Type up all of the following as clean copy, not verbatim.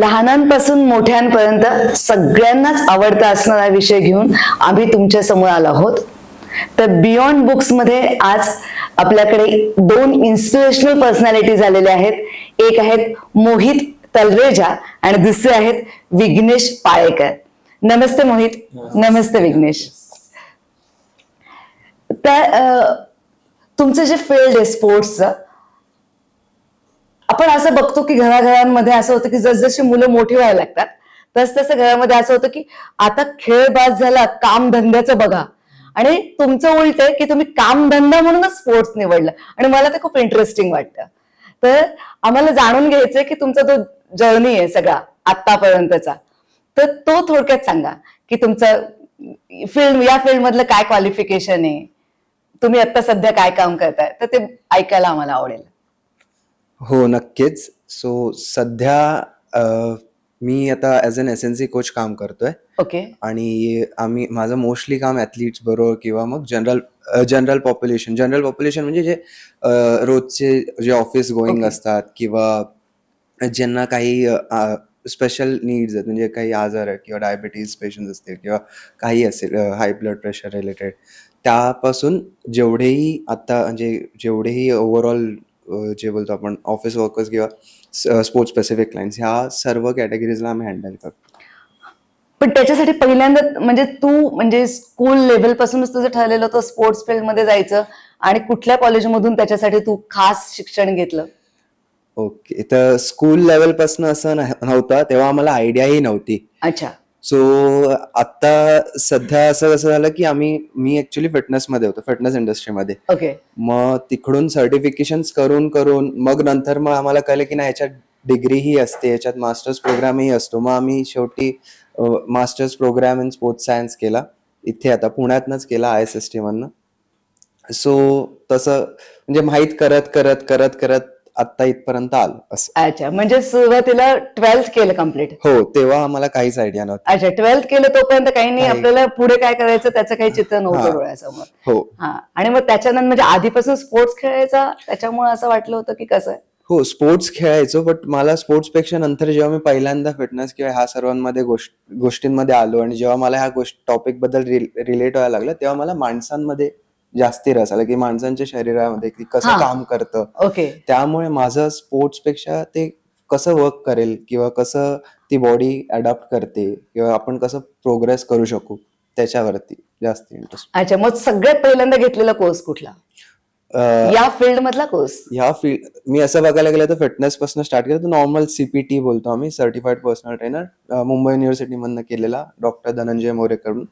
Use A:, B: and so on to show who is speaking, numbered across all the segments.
A: लहानांपासून मोठ्यांपर्यंत सगळ्यांनाच आवडता असणारा विषय घेऊन आम्ही तुमच्या समोर आलो आहोत. तर बियॉन्ड बुक्स मध्ये आज आपल्याकडे दोन इन्स्पिरेशनल पर्सनॅलिटीज आलेले आहेत. एक आहेत मोहित तलरेजा आणि दुसरे आहेत विघ्नेश पाळेकर. नमस्ते मोहित. नमस्ते विघ्नेश. तर तुमचं जे फील्ड आहे स्पोर्ट्सचं, आपण असं बघतो की घराघरांमध्ये असं होतं की जसजशी मुलं मोठी व्हायला लागतात तसं घरामध्ये असं होतं की आता खेळ बाज झाला, काम धंद्याचं बघा. आणि तुमचं उलट आहे की तुम्ही कामधंदा म्हणूनच स्पोर्ट्स निवडलं आणि मला ते खूप इंटरेस्टिंग वाटतं. तर आम्हाला जाणून घ्यायचंय की तुमचा जो जर्नी आहे सगळा आतापर्यंतचा, तर तो थोडक्यात सांगा की तुमचं या फील्ड मधलं काय क्वालिफिकेशन आहे, तुम्ही आता सध्या काय काम करताय, तर ते ऐकायला आम्हाला आवडेल.
B: हो, नक्कीच. सो सध्या मी आता ॲज अन SNC कोच काम करतोय.
A: ओके.
B: आणि माझं मोस्टली काम ॲथलीट्स बरोबर किंवा मग जनरल पॉप्युलेशन म्हणजे जे रोजचे जे ऑफिस गोईंग असतात किंवा ज्यांना काही स्पेशल नीड्स आहेत, म्हणजे काही आजार आहेत किंवा डायबिटीज पेशंट असतील किंवा काही असेल हाय ब्लड प्रेशर रिलेटेड, त्यापासून जेवढेही ओव्हरऑल जे बोलतो आपण ऑफिस वर्कर्स किंवा स्पोर्ट्स स्पेसिफिक क्लायंट्स, ह्या सर्व कॅटेगरीजला आम्ही हँडल करतो.
A: पण त्याच्यासाठी पहिल्यांदा म्हणजे स्कूल लेव्हल पासूनच तुझं ठरलेलं होतं स्पोर्ट्स फील्ड मध्ये जायचं, आणि कुठल्या कॉलेजमधून त्याच्यासाठी तू खास शिक्षण घेतलं?
B: ओके, तर स्कूल लेवल पासून असं नव्हतं, तेव्हा आम्हाला आयडियाही नव्हती.
A: अच्छा.
B: सो आता सध्या असं कसं झालं की मी ऍक्च्युली फिटनेसमध्ये होतो, फिटनेस इंडस्ट्रीमध्ये.
A: ओके.
B: मग तिकडून सर्टिफिकेशन करून मग नंतर आम्हाला कळलं की नाही, याच्यात डिग्रीही असते, याच्यात मास्टर्स प्रोग्रामही असतो. मग आम्ही शेवटी masters programme in sports science केला, इथे आता पुण्यातनंच केला, ISST मधनं. सो तसं म्हणजे माहीत करत आता इथपर्यंत आलो असं.
A: अच्छा, म्हणजे सुरुवातीला 12th केलं कम्प्लीट?
B: हो, तेव्हा आम्हाला काहीच आयडिया नव्हती.
A: अच्छा, 12th केलं तोपर्यंत काही नाही, आपल्याला पुढे काय करायचं त्याचं काही चित्र नव्हतं डोळ्यासमोर.
B: हो.
A: आणि मग त्याच्यानंतर म्हणजे आधीपासून स्पोर्ट्स खेळायचा, त्याच्यामुळे असं वाटलं होतं की कसं आहे?
B: हो, स्पोर्ट्स खेळायचो, बट मला स्पोर्ट्सपेक्षा नंतर जेव्हा मी पहिल्यांदा फिटनेस किंवा ह्या सर्वांमध्ये गोष्टींमध्ये आलो आणि जेव्हा मला ह्या टॉपिक बद्दल रिलेट व्हायला लागलं, तेव्हा मला माणसांमध्ये जास्ती रस आला की माणसांच्या शरीरामध्ये कसं काम करतं.
A: ओके.
B: त्यामुळे माझं स्पोर्ट्सपेक्षा ते कसं वर्क करेल किंवा कसं ती बॉडी अडॅप्ट करते किंवा आपण कसं प्रोग्रेस करू शकू, त्याच्यावरती जास्त इंटरेस्ट.
A: अच्छा, मग सगळ्यात पहिल्यांदा घेतलेला कोर्स कुठला या फील्ड मधला कोर्स?
B: ह्या फील्ड मी असं बघायला गेलं तर फिटनेस पासून स्टार्ट केलं तर नॉर्मल CPT बोलतो आम्ही, certified personal trainer, Mumbai university मधनं केलेला, डॉक्टर धनंजय मोरे कडून.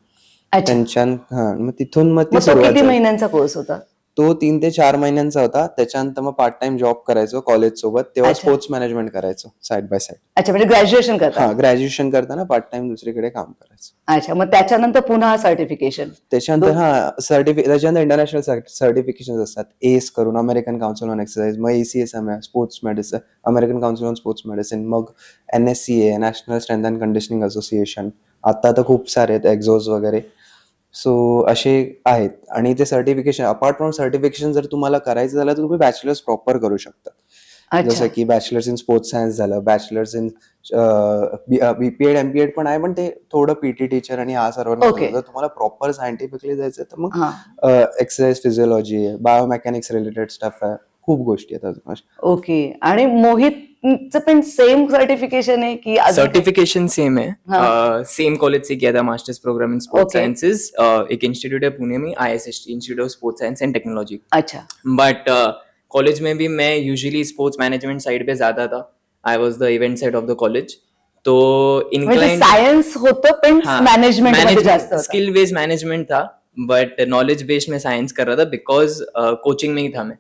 B: मग तिथून ती सुरुवात.
A: किती महिन्यांचा कोर्स होता
B: तो? 3 ते 4 महिन्यांचा होता. त्याच्यानंतर मग पार्ट टाइम जॉब करायचो कॉलेज सोबत, तेव्हा स्पोर्ट्स मॅनेजमेंट करायचो साइड बाय साइड.
A: अच्छा, म्हणजे ग्रॅज्युएशन करता?
B: ग्रॅज्युएशन करताना पार्ट टाइम दुसरीकडे काम करायचं.
A: अच्छा, मग त्याच्यानंतर पुन्हा सर्टिफिकेशन?
B: त्याच्यानंतर इंटरनॅशनल सर्टिफिकेशन असतात, ACE करून, अमेरिकन काउन्सिल ऑन एक्सरसाइज, मग ACSM sports medicine, American council on sports medicine, मग NSCA national strength and conditioning association, आता तर खूप सारे आहेत, एक्झोज वगैरे. सो असे आहेत. आणि ते सर्टिफिकेशन, अपार्ट फ्रॉम सर्टिफिकेशन, जर तुम्हाला करायचं झालं तर तुम्ही बॅचलर्स प्रॉपर करू शकता. जसं की बॅचलर्स इन स्पोर्ट्स सायन्स झालं, बॅचलर्स इन BPEd MPEd पण आहे, पण ते थोडं PT टीचर आणि हा सर्व. जर तुम्हाला प्रॉपर सायंटिफिकली जायचं तर मग exercise physiology, biomechanics related stuff आहे, खूप गोष्टी आहेत अजून.
A: ओके. आणि मोहितचं पण सेम सर्टिफिकेशन आहे की?
C: सर्टिफिकेशन सेम है, सेम कॉलेज से किया था masters programme in sports sciences. एक इंस्टीट्यूट है पुणे में, ISST, institute of sports science and technology.
A: अच्छा.
C: बट कॉलेज में भी मैं यूजुअली स्पोर्ट्स मैनेजमेंट साइड पे ज्यादा था. I was the event side of the college. तो
A: इनक्लाइन साइंस होतं पण मॅनेजमेंट मध्ये जास्त होतं.
C: स्किल बेस्ड मैनेजमेंट था, बट नॉलेज बेस्ड में साइंस कर रहा था बिकॉज कोचिंग में ही था मैं.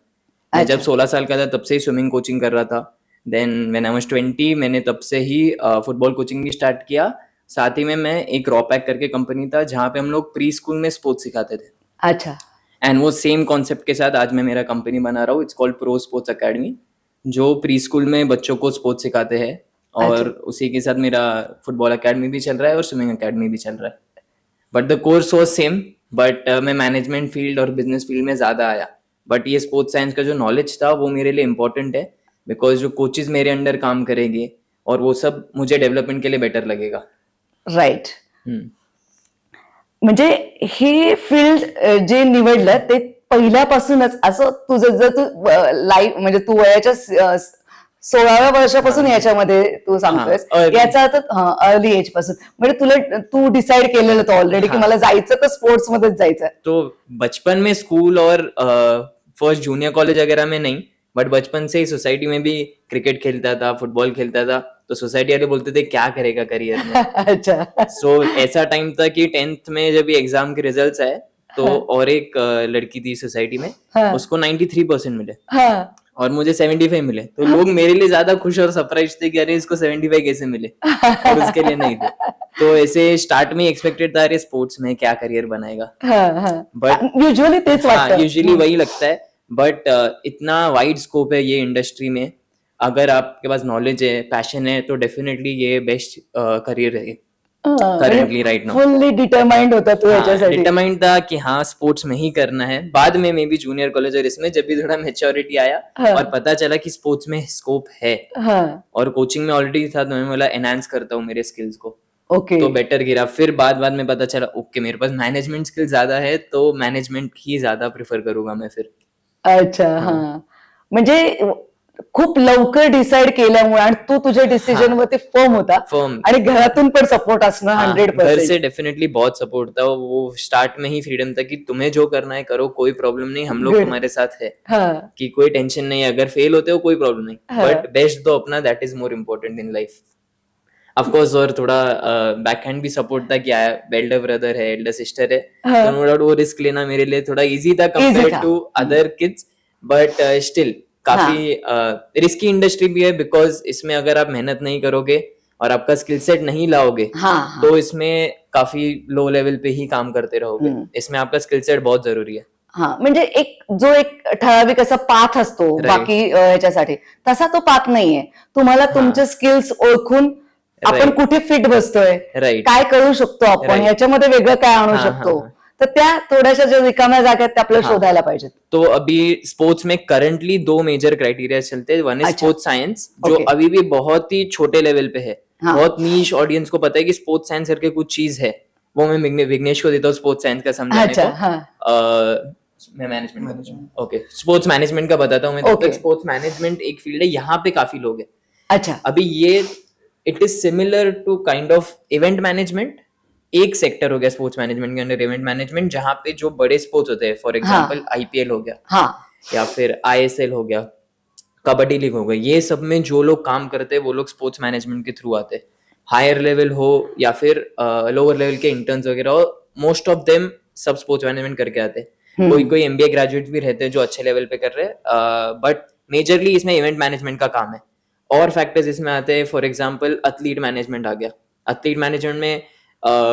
C: जब 16 साल का था तब से ही स्विमिंग कोचिंग कर रहा था. देन व्हेन आई वाज 20 मैंने तब से ही फुटबॉल कोचिंग भी स्टार्ट किया. साथ ही में मैं एक रॉ पैक करके कंपनी था जहाँ पे हम लोग प्री स्कूल में स्पोर्ट्स सिखाते थे.
A: अच्छा.
C: एंड वो सेम कॉन्सेप्ट के साथ आज मैं मेरा कंपनी बना रहा हूँ. It's called pro sports academy, जो प्री स्कूल में बच्चों को स्पोर्ट्स सिखाते हैं. और उसी के साथ मेरा फुटबॉल अकेडमी भी चल रहा है और स्विमिंग अकेडमी भी चल रहा है. But the course was same, but मैं मैनेजमेंट फील्ड और बिजनेस फील्ड में ज्यादा आया. बट ये स्पोर्ट्स साइंस का जो नॉलेज था वो मेरे लिए इंपॉर्टेंट है, बिकॉज जो कोचेज मेरे अंडर काम करेंगे और वो सब मुझे डेवलपमेंट के लिए बेटर लगेगा.
A: राईट.
C: हम्म.
A: म्हणजे हे फील्ड जे निवडलं ते पहिल्यापासूनच असं तुझं जर तू लाईफ म्हणजे तू वयाच्या 16व्या वर्षापासून याच्यामध्ये तू सांगतोयस,
C: early.
A: याचा अर्थ अर्ली एज पासून म्हणजे तुला तू डिसाईड केलेलं होतं ऑलरेडी की मला जायचं तर स्पोर्ट्स मध्येच जायचं.
C: तो बचपन में स्कूल और फर्स्ट जूनियर कॉलेज वगैरह में नहीं, बट बचपन से ही सोसाइटी में भी क्रिकेट खेलता था, फुटबॉल खेलता था, तो सोसाइटी वाले बोलते थे क्या करेगा करियर में.
A: अच्छा.
C: सो ऐसा टाइम था कि 10th में जब ये एग्जाम के रिजल्ट्स आए तो और एक लड़की थी सोसाइटी में,
A: हाँ.
C: उसको 93% मिले
A: हाँ.
C: और मुझे 75 मिले. तो लोग मेरे लिए ज्यादा खुश और सरप्राइज थे कि अरे इसको 75 कैसे मिले और उसके लिए नहीं थे. तो ऐसे स्टार्ट में एक्सपेक्टेड था अरे स्पोर्ट्स में क्या करियर बनाएगा,
A: बट यूजुअली तेच वाटतं.
C: यूजुअली वही लगता है. बट इतना वाइड स्कोप है ये इंडस्ट्री में, अगर आपके पास नॉलेज है, पैशन है, तो डेफिनेटली ये बेस्ट करियर है currently right now.
A: Fully determined होता तू याच्यासाठी.
C: डिटरमाइंड था कि हाँ स्पोर्ट्स में ही करना है. बाद में मे बी जूनियर कॉलेज और इसमें जब भी थोड़ा मेच्योरिटी आया और पता चला कि स्पोर्ट्स में स्कोप है और कोचिंग में ऑलरेडी था, तो मैं बोला एनहांस करता हूँ मेरे स्किल्स को.
A: ओके.
C: तो बेटर गिरा. फिर बाद में पता चला ओके मेरे पास मैनेजमेंट स्किल ज्यादा है, तो मैनेजमेंट ही ज्यादा प्रिफर करूंगा मैं फिर.
A: अच्छा. हा. म्हणजे खूप लवकर डिसाईड केल्यामुळे आणि तू तुझ्या डिसिजन वरती फर्म होता
C: फर्म.
A: आणि घरातून पण सपोर्ट असणार
C: घर
A: 100%.
C: से डेफिनेटली बहुत सपोर्ट था. वो स्टार्ट में ही फ्रीडम था कि तुम्हें जो करना है करो, कोई प्रॉब्लम नहीं, हम लोग
A: Good.
C: तुम्हारे साथ है,
A: हाँ.
C: कि कोई टेंशन नहीं है, अगर फेल होते हो कोई प्रॉब्लम नहीं,
A: हाँ.
C: बट बेस्ट दो अपना, that is more important in life. Of course और थोड़ा बैक हैंड भी सपोर्ट था कि एल्डर ब्रदर है, एल्डर सिस्टर है,
A: हाँ.
C: तो नो डाउट वो रिस्क लेना मेरे लिए थोड़ा इजी था
A: Easy
C: कंपेयर
A: था.
C: To other kids. But still काफी रिस्की इंडस्ट्री भी है, बिकॉज इसमें अगर आप मेहनत नहीं करोगे और आपका स्किल सेट नहीं लाओगे,
A: हाँ.
C: तो इसमें काफी लो लेवल पे ही काम करते रहोगे. इसमें आपका स्किल सेट बहुत जरूरी है.
A: हा. म्हणजे एक ठराविक असा पाथ असतो
C: Right.
A: बाकी याच्यासाठी, तसा तो पाथ नाहीये. तुम्हाला तुमचे स्किल्स ओळखून आपण
C: Right.
A: कुठे फिट बसतोय,
C: राईट.
A: काय करू शकतो आपण,
C: Right.
A: ह्याच्यामध्ये वेगळं काय आणू
C: हाँ,
A: शकतो,
C: हाँ,
A: तर त्या थोड्याशा ज्या रिकाम्या जागा आहेत त्या आपल्याला
C: हाँ.
A: शोधायला पाहिजेत.
C: तो अभी स्पोर्ट्स में करंटली 2 मेजर क्राइटेरिया चलते हैं. वन इज
A: अच्छा.
C: स्पोर्ट्स साइंस, जो
A: Okay.
C: अभी भी बहुत ही छोटे लेवल पे है.
A: हाँ.
C: बहुत नीश ऑडियंस को पता है कि स्पोर्ट्स साइंस करके कुछ चीज है. वो मैं विघ्नेश को देता हूँ स्पोर्ट्स साइंस का समझाने
A: अच्छा.
C: को.
A: हा.
C: मैं मैनेजमेंट ओके स्पोर्ट्स मैनेजमेंट का बताता हूँ मैं.
A: Okay.
C: स्पोर्ट्स मैनेजमेंट एक फील्ड है, यहाँ पे काफी लोग हैं.
A: अच्छा.
C: अभी ये it is similar to kind of event management. एक सेक्टर हो गया स्पोर्ट्स मैनेजमेंट के अंदर इवेंट मैनेजमेंट, जहाँ पे जो बड़े स्पोर्ट्स होते हैं, फॉर एग्जांपल आईपीएल हो गया,
A: हाँ.
C: या फिर आईएसएल हो गया, कबड्डी लीग हो गई, ये सब में जो लोग काम करते हैं वो लोग स्पोर्ट्स मैनेजमेंट के थ्रू आते हैं. हायर लेवल हो या फिर लोअर लेवल के इंटर्न्स वगैरह हो, most of them sub sports management करके आते हैं. कोई एमबीए ग्रेजुएट भी रहते हैं जो अच्छे लेवल पे कर रहे हैं, बट मेजरली इसमें इवेंट मैनेजमेंट का काम है. और फैक्टर्स इसमें आते हैं, फॉर एग्जांपल एथलीट मैनेजमेंट आ गया. एथलीट मैनेजमेंट में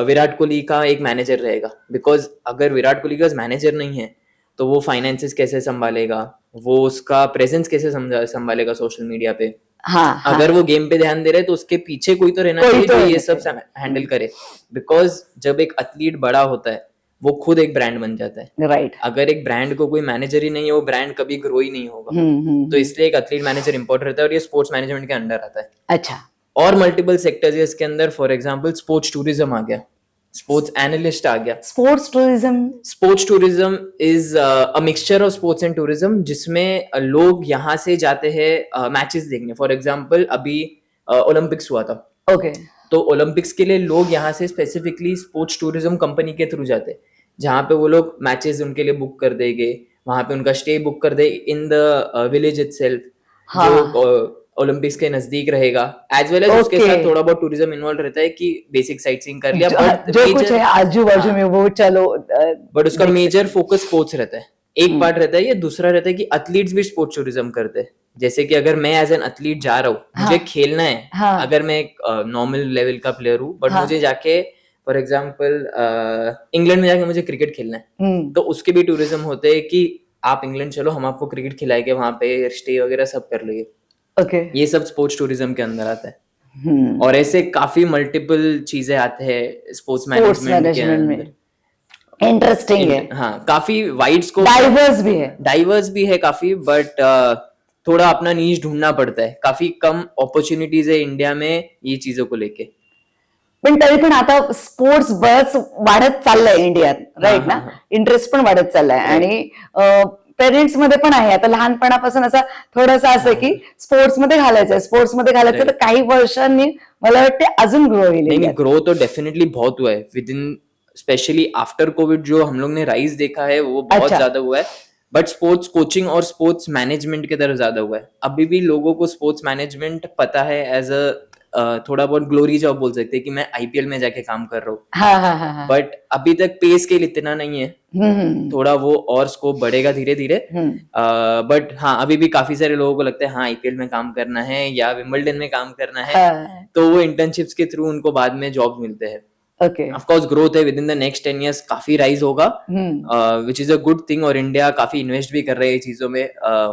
C: विराट कोहली का एक मैनेजर रहेगा, बिकॉज अगर विराट कोहली का मैनेजर नहीं है तो वो फाइनेंसेस कैसे संभालेगा, वो उसका प्रेजेंस कैसे संभालेगा सोशल मीडिया पे.
A: हाँ.
C: अगर वो गेम पे ध्यान दे रहे हैं तो उसके पीछे कोई तो रहना
A: कोई
C: चाहिए
A: तो
C: जो ये
A: रहना
C: सब हैंडल करे. बिकॉज जब एक एथलीट बड़ा होता है वो खुद एक ब्रांड बन जाता है.
A: राइट.
C: अगर एक ब्रांड को कोई मैनेजर ही नहीं है, वो ब्रांड कभी ग्रो ही नहीं होगा. तो इसलिए एक एथलीट मैनेजर इंपॉर्टेंट रहता है, और ये स्पोर्ट्स मैनेजमेंट के अंडर आता है.
A: अच्छा.
C: और मल्टीपल सेक्टर्स है इसके अंदर. फॉर एग्जांपल स्पोर्ट्स टूरिज्म आ गया, स्पोर्ट्स एनालिस्ट आ गया.
A: Sports tourism.
C: Sports tourism is a mixture of sports and tourism, जिसमें लोग यहाँ से जाते हैं मैचेस देखने. फॉर एग्जांपल अभी ओलंपिक्स हुआ था,
A: ओके.
C: तो ओलंपिक्स के लिए लोग यहाँ से स्पेसिफिकली स्पोर्ट्स टूरिज्म कंपनी के थ्रू जाते हैं, जहाँ पे वो लोग मैचेस उनके लिए बुक कर देंगे, वहां पे उनका स्टे बुक कर दे इन द विलेज इटसेल्फ, जो ओलंपिक्स के नजदीक रहेगा. एज वेल एज उसके साथ थोड़ा बहुत टूरिज्म इन्वॉल्व रहता है कि बेसिक साइट सीइंग कर लिया, बट
A: जो कुछ है आजू बाजू में वो चलो.
C: बट उसका मेजर फोकस स्पोर्ट्स रहता है. एक पार्ट रहता है ये. दूसरा रहता है कि एथलीट्स भी स्पोर्ट्स टूरिज्म करते हैं. जैसे कि अगर मैं एज एन एथलीट जा रहा हूँ, मुझे खेलना है, अगर मैं एक नॉर्मल लेवल का प्लेयर हूँ, बट मुझे जाके फॉर एग्जाम्पल इंग्लैंड में जाके मुझे क्रिकेट खेलना है, तो उसके भी टूरिज्म होते हैं कि आप इंग्लैंड चलो, हम आपको क्रिकेट खिलाएंगे, वहां पे स्टे वगैरह सब कर लेंगे.
A: ओके.
C: ये सब स्पोर्ट्स टूरिज्म के अंदर आता है. और ऐसे काफी मल्टीपल चीजें आते हैं स्पोर्ट्स मैनेजमेंट के अंदर.
A: इंटरेस्टिंग है.
C: हाँ, काफी वाइड स्कोप,
A: डाइवर्स भी है.
C: डाइवर्स भी है काफी, बट थोड़ा अपना नीश ढूंढना पड़ता है, काफी कम अपॉर्चुनिटीज है इंडिया में ये चीजों को लेके.
A: पण तरी पण आता स्पोर्ट्स बरंच वाढत चाललंय इंडियात, राईट ना?
C: हा.
A: इंटरेस्ट पण वाढत चाललाय आणि पेरेंट्स मध्ये पण आहे आता लहानपणापासून असा थोडासा असं की स्पोर्ट्स मध्ये घालायचं तर काही वर्षांनी मला वाटते अजून ग्रो होईल
C: नहीं
A: इंडियात.
C: ग्रो तो डेफिनेटली बहुत हुआ है with in, specially after Covid जो हम लोग ने राइज देखा है वो बहुत
A: अच्छा.
C: ज्यादा हुआ है. बट स्पोर्ट्स कोचिंग और स्पोर्ट्स मैनेजमेंट की तरफ ज्यादा हुआ है. अभी भी लोगों को स्पोर्ट्स मैनेजमेंट पता है एज थोड़ा बहुत ग्लोरी जॉब बोल सकते हैं कि मैं आईपीएल में जाके काम कर रहा हूँ.
A: हा हा हा हा.
C: बट अभी तक पे स्केल इतना नहीं है, थोड़ा वो और स्कोप बढ़ेगा धीरे धीरे. बट हाँ, अभी भी काफी सारे लोगों को लगता है हाँ आईपीएल में काम करना है या विंबलडन में काम करना है, तो वो इंटर्नशिप्स के थ्रू उनको बाद में जॉब मिलते हैं.
A: ओके.
C: ऑफ कोर्स ग्रोथ है within the next 10 years, काफी राइज होगा, which is a good thing. और इंडिया काफी इन्वेस्ट भी कर रहे हैं चीजों में.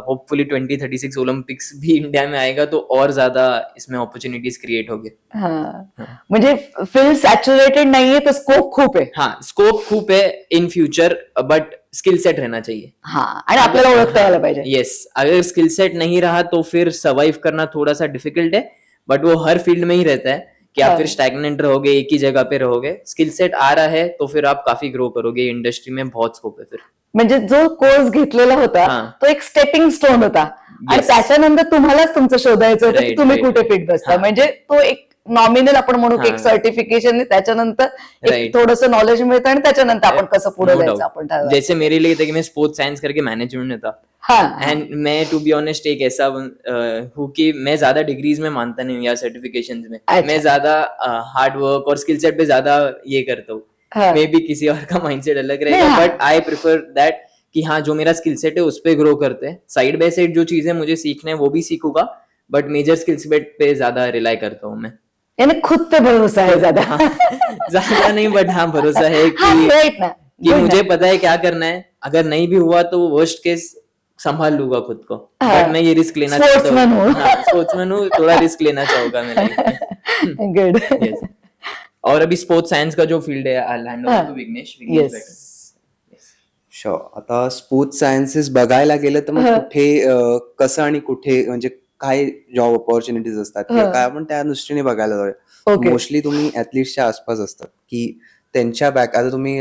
C: होपफुली 2036 ओलंपिक्स भी इंडिया में आएगा तो और ज्यादा इसमें अपॉर्चुनिटीज क्रिएट होगी.
A: म्हणजे फील्ड सॅच्युरेटेड नाहीये तर स्कोप खूप आहे.
C: हाँ, स्कोप खूप है in future, but skill set रहना चाहिए.
A: हा, आणि आपल्याला ओळखता यायला पाहिजे.
C: यस, अगर स्किल सेट नहीं रहा तो फिर सर्वाइव करना थोड़ा सा डिफिकल्ट है. बट वो हर फील्ड में ही रहता है कि आप फिर स्टैग्नेंट रहोगे, एक ही जगह पे रहोगे. स्किल सेट आ रहा है तो फिर आप काफी ग्रो करोगे. इंडस्ट्री में बहुत स्कोप है फिर.
A: म्हणजे जो कोर्स घेतलेला होता तो एक स्टेपिंग स्टोन होता आणि त्याच्यानंतर तुम्हालाच तुमचं शोधायचं होतं की तुम्ही कुठे फिट बसता. म्हणजे तो एक नॉमिनल आपण म्हणू की एक सर्टिफिकेशन, त्याच्यानंतर एक थोडंसं नॉलेज मिळतं आणि त्याच्यानंतर आपण कसं पुढे जायचं आपण ठरवायचं.
C: जैसे मेरे लिए था कि मैं स्पोर्ट्स साइंस करके मैनेजमेंट में था. एंड मैं टू बी ऑनेस्ट एक ऐसा हूँ कि मैं ज्यादा डिग्रीज में मानता नहीं हूँ या सर्टिफिकेशंस में. मैं ज्यादा हार्ड वर्क और स्किल सेट पे ज्यादा ये करता हूँ. मे बी किसी और का माइंडसेट अलग रहेगा, बट आई प्रिफर दैट कि हाँ जो मेरा स्किल सेट है उस पे ग्रो करते हैं. साइड बाय साइड जो चीजें मुझे सीखना है वो भी सीखूंगा, बट मेजर स्किल सेट पे ज्यादा रिलाई करता हूँ मैं.
A: यानी खुद पे भरोसा है ज्यादा.
C: ज्यादा नहीं, बट हाँ भरोसा है कि मुझे पता है क्या करना है. अगर नहीं भी हुआ तो वर्स्ट केस संभाल लूंगा खुद को. बट मैं ये रिस्क लेना चाहता हूँ. स्पोर्ट्समैन हूँ, थोड़ा रिस्क लेना चाहूंगा मैं लाइफ में.
A: गुड.
C: और अभी स्पोर्ट्स साइंस का जो फील्ड है I hand over to Vighnesh.
B: Sure. आता स्पोर्ट्स सायन्सेस बघायला गेलं तर मग कुठे कसं आणि कुठे म्हणजे काय जॉब ऑपॉर्च्युनिटीज असतात किंवा काय आपण त्या दृष्टीने बघायला जाऊया. मोस्टली तुम्ही ऍथलीट्सच्या आसपास असतात की त्यांच्या बॅक, आता तुम्ही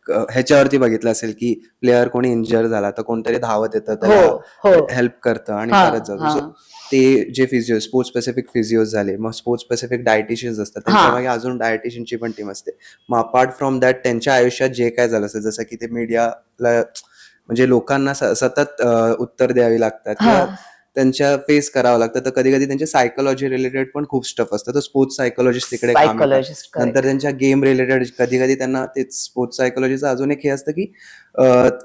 B: ह्याच्यावरती बघितलं असेल की प्लेअर कोणी इंजर झाला तर कोणतरी धावत येतं त्याला हेल्प करतं आणि करत जातं. सो ते जे फिजिओ, स्पोर्ट्स स्पेसिफिक फिजिओज झाले, मग स्पोर्ट्स स्पेसिफिक डायटिशियन्स असतात, त्यांच्या मागे अजून डायटिशियनची पण टीम असते. मग अपार्ट फ्रॉम दॅट त्यांच्या आयुष्यात जे काय झालं असेल, जसं की ते मीडियाला म्हणजे लोकांना सतत उत्तर द्यावी लागतात किंवा त्यांच्या फेस करावं लागतं, तर कधी कधी त्यांच्या सायकोलॉजी रिलेटेड पण खूप स्टफ असतं. तर स्पोर्ट्स सायकोलॉजिस्ट तिकडे काम करतात. नंतर त्यांच्या गेम रिलेटेड कधी कधी त्यांना ते स्पोर्ट्स सायकोलॉजीचं अजून एक हे असतं की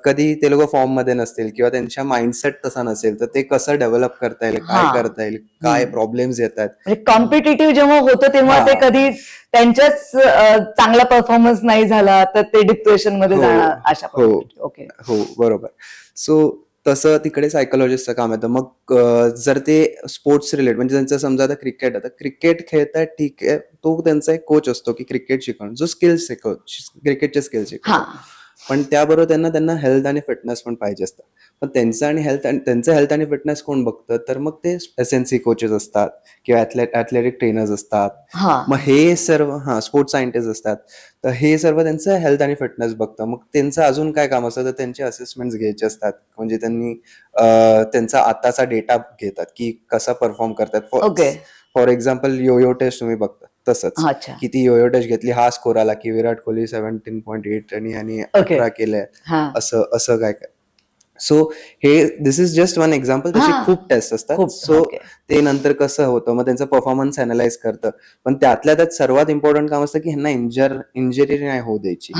B: कधी ते लोक फॉर्म मध्ये नसतील किंवा त्यांच्या माइंडसेट तसा नसेल तर ते कसं डेव्हलप करता येईल, काय करता येईल, काय प्रॉब्लेम्स येतात.
A: कॉम्पिटेटिव्ह जेव्हा होतं तेव्हा ते कधी त्यांच्याच चांगला परफॉर्मन्स नाही झाला तर ते डिप्रेशन मध्ये जाणार अशा. ओके, हो
B: बरोबर. सो तसं तिकडे सायकोलॉजिस्टचं काम येतं. मग जर ते स्पोर्ट्स रिलेटेड म्हणजे त्यांचं समजा आता क्रिकेट, आता क्रिकेट खेळतात ठीक आहे, तो त्यांचा एक कोच असतो की क्रिकेट शिकवणं, जो स्किल्स क्रिकेटचे स्किल्स शिकवतो. पण त्याबरोबर त्यांना हेल्थ आणि फिटनेस पण पाहिजे असतं. पण त्यांचं हेल्थ आणि फिटनेस कोण बघतं, तर मग ते SNC कोचेस असतात किंवा ऍथलेटिक ट्रेनर्स असतात. मग हे सर्व स्पोर्ट्स सायंटिस्ट असतात. तर हे सर्व त्यांचं हेल्थ आणि फिटनेस बघतं. मग त्यांचं अजून काय काम असतं, तर त्यांचे असेसमेंट्स घ्यायचे असतात. म्हणजे त्यांनी त्यांचा आताचा डेटा घेतात की कसा परफॉर्म करतात. फॉर एक्झाम्पल योयो टेस्ट तुम्ही बघता तसंच की ती योयो टेस्ट घेतली, हा स्कोर आला की विराट कोहली 17.8 आणि 18 केले, असं काय. सो हे दिस इज जस्ट वन एक्झाम्पल. तसे खूप टेस्ट असतात. सो ते नंतर कसं होतं, मग त्यांचा परफॉर्मन्स अनालाइज करतं. पण त्यातल्या त्यात सर्वात इम्पॉर्टंट काम असतं की ह्यांना इंजरी नाही होऊ द्यायची.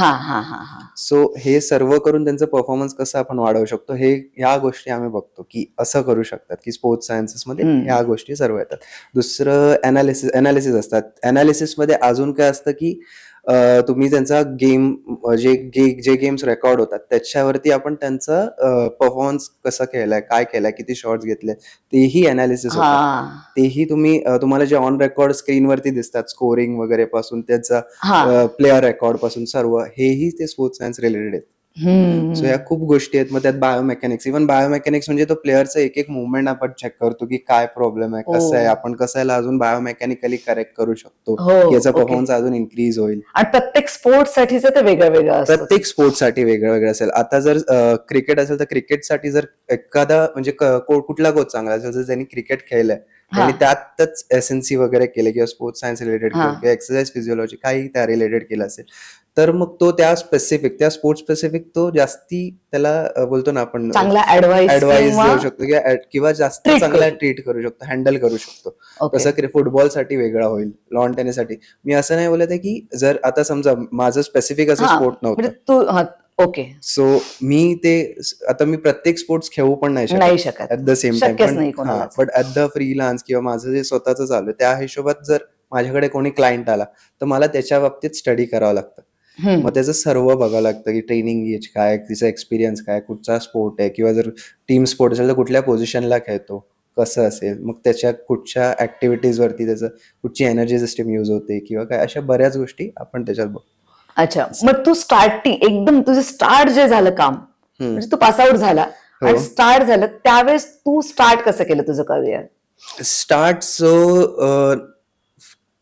B: सो हे सर्व करून त्यांचं परफॉर्मन्स कसं आपण वाढवू शकतो, ह्या गोष्टी आम्ही बघतो की असं करू शकतात की स्पोर्ट्स सायन्सेस मध्ये ह्या गोष्टी सर्व येतात. दुसरं अनालिसिस असतात. अनालिसिस मध्ये अजून काय असतं की तुम्ही त्यांचा गेम जे गेम्स रेकॉर्ड होतात त्याच्यावरती आपण त्यांचा परफॉर्मन्स कसा केलाय, काय केलाय, किती शॉट्स घेतले, तेही अनालिसिस होतात. तेही तुम्हाला जे ऑन रेकॉर्ड स्क्रीनवरती दिसतात, स्कोरिंग वगैरे पासून त्याचा प्लेअर रेकॉर्ड पासून सर्व, हेही ते स्पोर्ट्स सायन्स रिलेटेड आहेत. सो या खूप गोष्टी आहेत. मग त्यात बायोमेकॅनिक्स, इव्हन बायोमेकॅनिक्स म्हणजे तो प्लेअरचं एक एक मुवमेंट आपण चेक करतो की काय प्रॉब्लेम आहे, कसं आहे, आपण कसं याला अजून बायोमेकॅनिकली करेक्ट करू शकतो
A: हो,
B: की याचा
A: ओके.
B: परफॉर्मन्स अजून इन्क्रीज होईल.
A: आणि प्रत्येक स्पोर्ट्ससाठीच ते वेगळं वेगळं असतं.
B: प्रत्येक स्पोर्ट्ससाठी वेगळं वेगळं असेल. आता जर क्रिकेट असेल तर क्रिकेटसाठी जर एखादा म्हणजे कुठला कोच चांगला असेल, जर त्यांनी क्रिकेट खेळलंय त्यांनी त्यातच एसएनसी वगैरे केले किंवा स्पोर्ट्स सायन्स रिलेटेड
A: हा.
B: किंवा एक्सरसाइज फिजिओलॉजी काही त्या रिलेटेड केलं असेल, तर मग तो त्या स्पोर्ट्स स्पेसिफिक तो जास्ती त्याला बोलतो ना आपण
A: चांगला ऍडवाइस
B: देऊ शकतो किंवा जास्त
A: treat
B: चांगला
A: करू.
B: ट्रीट करू शकतो, हँडल करू शकतो. तसं फुटबॉलसाठी वेगळा होईल, लॉन टेनिससाठी. मी असं नाही बोलत आहे की जर आता समजा माझं स्पेसिफिक असं स्पोर्ट
A: म्हणजे
B: नव्हतं,
A: तू ओके
B: सो मी प्रत्येक स्पोर्ट्स खेळू पण नाही
A: नाही
B: शकत
A: शकत.
B: ऍट द सेम
A: शक्यच नाही
B: टाइम.
A: कोणालाच.
B: बट ऍट द फ्रीलान्स किंवा माझं जे स्वतःच चालू आहे त्या हिशोबात जर माझ्याकडे कोणी क्लायंट आला तर मला त्याच्या बाबतीत स्टडी करावं लागतं. मग त्याचं सर्व बघावं लागतं की ट्रेनिंग एज काय, तिचा एक्सपिरियन्स काय, कुठचा स्पोर्ट आहे, किंवा जर टीम स्पोर्ट असेल तर कुठल्या पोझिशनला खेळतो, कसं असेल, मग त्याच्या कुठच्या ऍक्टिव्हिटीज वरती त्याचं कुठची एनर्जी सिस्टीम युज होते किंवा काय, अशा बऱ्याच गोष्टी आपण त्याच्यात बघतो.
A: अच्छा, मग तू स्टार्टिंग एकदम तुझं स्टार्ट जे झालं काम म्हणजे तू पासआउट झाला आणि स्टार्ट झालं त्यावेळेस तू स्टार्ट कसं केलं तुझं करिअर?
B: स्टार्ट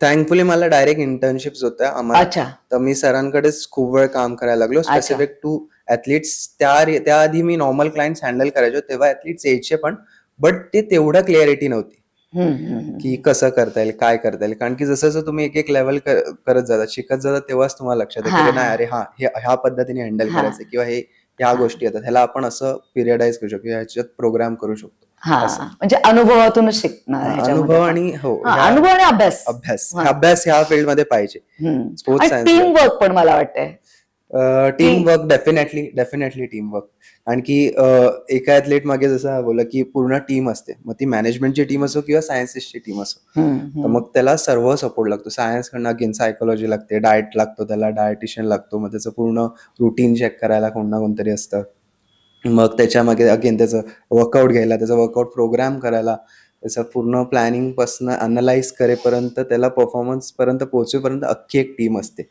B: थँकफुली मला डायरेक्ट इंटर्नशिप्स होत्या आम्हाला,
A: अच्छा
B: तर मी सरांकडेच खूप वेळ काम करायला लागलो स्पेसिफिक टू ऍथलीट्स. त्याआधी मी नॉर्मल क्लायंट्स हँडल करायचो, तेव्हा ऍथलीट्स यायचे पण, बट ते तेवढं क्लिअरिटी नव्हती की कसं करता येईल, काय करता येईल. कारण की जसं जसं तुम्ही एक एक लेवल करत जाता, शिकत जाता, तेव्हाच तुम्हाला लक्षात येतं की नाही, अरे हा ह्या पद्धतीने हँडल करायचं किंवा ह्या गोष्टी येतात, ह्याला आपण असं पिरियडाइज करू शकतो, ह्याच्यात प्रोग्राम करू शकतो.
A: म्हणजे अनुभवातूनच शिकणार ह्याच्यामध्ये.
B: अनुभव आणि
A: अनुभव आणि अभ्यास
B: अभ्यास ह्या फील्डमध्ये पाहिजे. स्पोर्ट्स सायन्स,
A: टीम वर्क पण मला वाटतंय.
B: Team work, definitely team work. आणखी एका ऍथलीट मागे जसं बोललं की पूर्ण टीम असते, मग ती मॅनेजमेंटची टीम असो किंवा सायन्सेसची टीम असो, तर मग त्याला सर्व सपोर्ट लागतो. सायन्स कडनं अगेन सायकोलॉजी लागते, डाएट लागतो, त्याला डायटिशियन लागतो, मग त्याचं पूर्ण रुटीन चेक करायला कोण ना कोणतरी असतं. मग त्याच्यामागे अगेन त्याचं वर्कआउट घ्यायला, त्याचा वर्कआउट प्रोग्राम करायला, त्याचं पूर्ण प्लॅनिंग पासून अनलाइज करेपर्यंत, त्याला परफॉर्मन्स पर्यंत पोहोचेपर्यंत अख्खी एक टीम असते.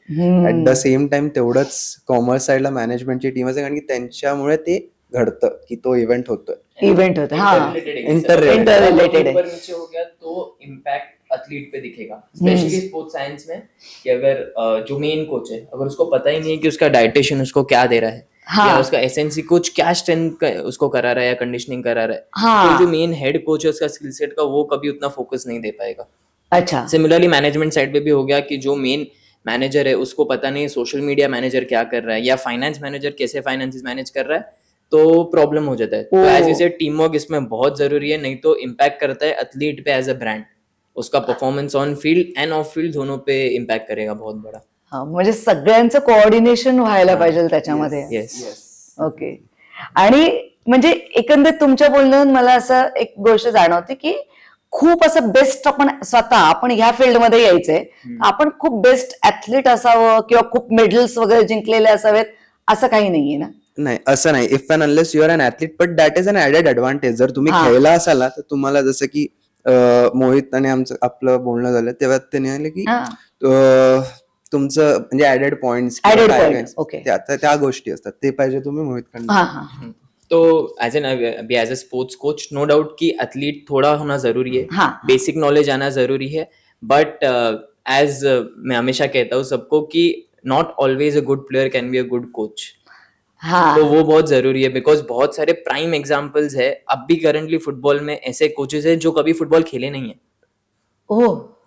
B: ऍट द सेम टाइम तेवढंच कॉमर्स साईडला मॅनेजमेंटची टीम असते, कारण की त्यांच्यामुळे ते घडतं की तो इव्हेंट होतो.
A: इव्हेंट होतं
C: इंटररिलेटेड ऊपर नीचे हो गया तो इम्पैक्ट एथलीट पे दिखेगा, स्पेशली स्पोर्ट्स साइंस में, कि अगर जो मेन कोच है अगर उसको पता ही नहीं है कि उसका डाइटिशियन उसको क्या दे रहा है, या उसका एसएनसी कोच क्या स्ट्रेंथ उसको करा रहा है या कंडीशनिंग करा रहा है, तो जो मेन हेड कोच है उसका स्किल सेट का वो कभी उतना फोकस नहीं दे पाएगा.
A: अच्छा,
C: सिमिलरली मैनेजमेंट साइड पे भी हो गया कि जो मेन मैनेजर है उसको पता नहीं सोशल मीडिया मैनेजर क्या कर रहा है या फाइनेंस मैनेजर कैसे फाइनेंसेस मैनेज कर रहा है, तो प्रॉब्लम हो जाता है. तो as you said team work इसमें बहुत जरूरी है, नहीं तो इम्पैक्ट करता है एथलीट पे एज अ ब्रांड, उसका performance on field and off field दोनों पे इम्पैक्ट करेगा बहुत बड़ा.
A: म्हणजे सगळ्यांचं कोऑर्डिनेशन व्हायला पाहिजे त्याच्यामध्ये.
C: येस.
A: ओके. आणि म्हणजे एकंदरीत तुमच्या बोलण्यातून मला असं एक गोष्ट जाणवते की खूप असं बेस्ट आपण ह्या फील्डमध्ये यायचंय, आपण खूप बेस्ट ऍथलीट असावं किंवा खूप मेडल्स वगैरे जिंकलेले असावेत असं काही नाहीये ना?
B: नाही, असं नाही. If and unless you are an athlete, but that is an added advantage. जर तुम्ही खेळला असाल ना, तर तुम्हाला जसं की मोहित आणि आपलं बोलणं झालं तेव्हा ते म्हणाले की तुमचं म्हणजे ऍडेड पॉइंट्स त्या गोष्टी असतात, ते पाहिजे तुम्ही मोहितकडनं.
C: तो अभी as a sports coach no doubt कि एथलीट थोड़ा होना जरूरी है, बेसिक नॉलेज आना जरूरी है, बट एज मैं हमेशा कहता हूँ सबको कि not always a good player can be a good coach. तो वो बहुत जरूरी है, बिकॉज बहुत सारे प्राइम एग्जाम्पल्स है अब भी करंटली फुटबॉल में ऐसे कोचेस है जो कभी फुटबॉल खेले नहीं है.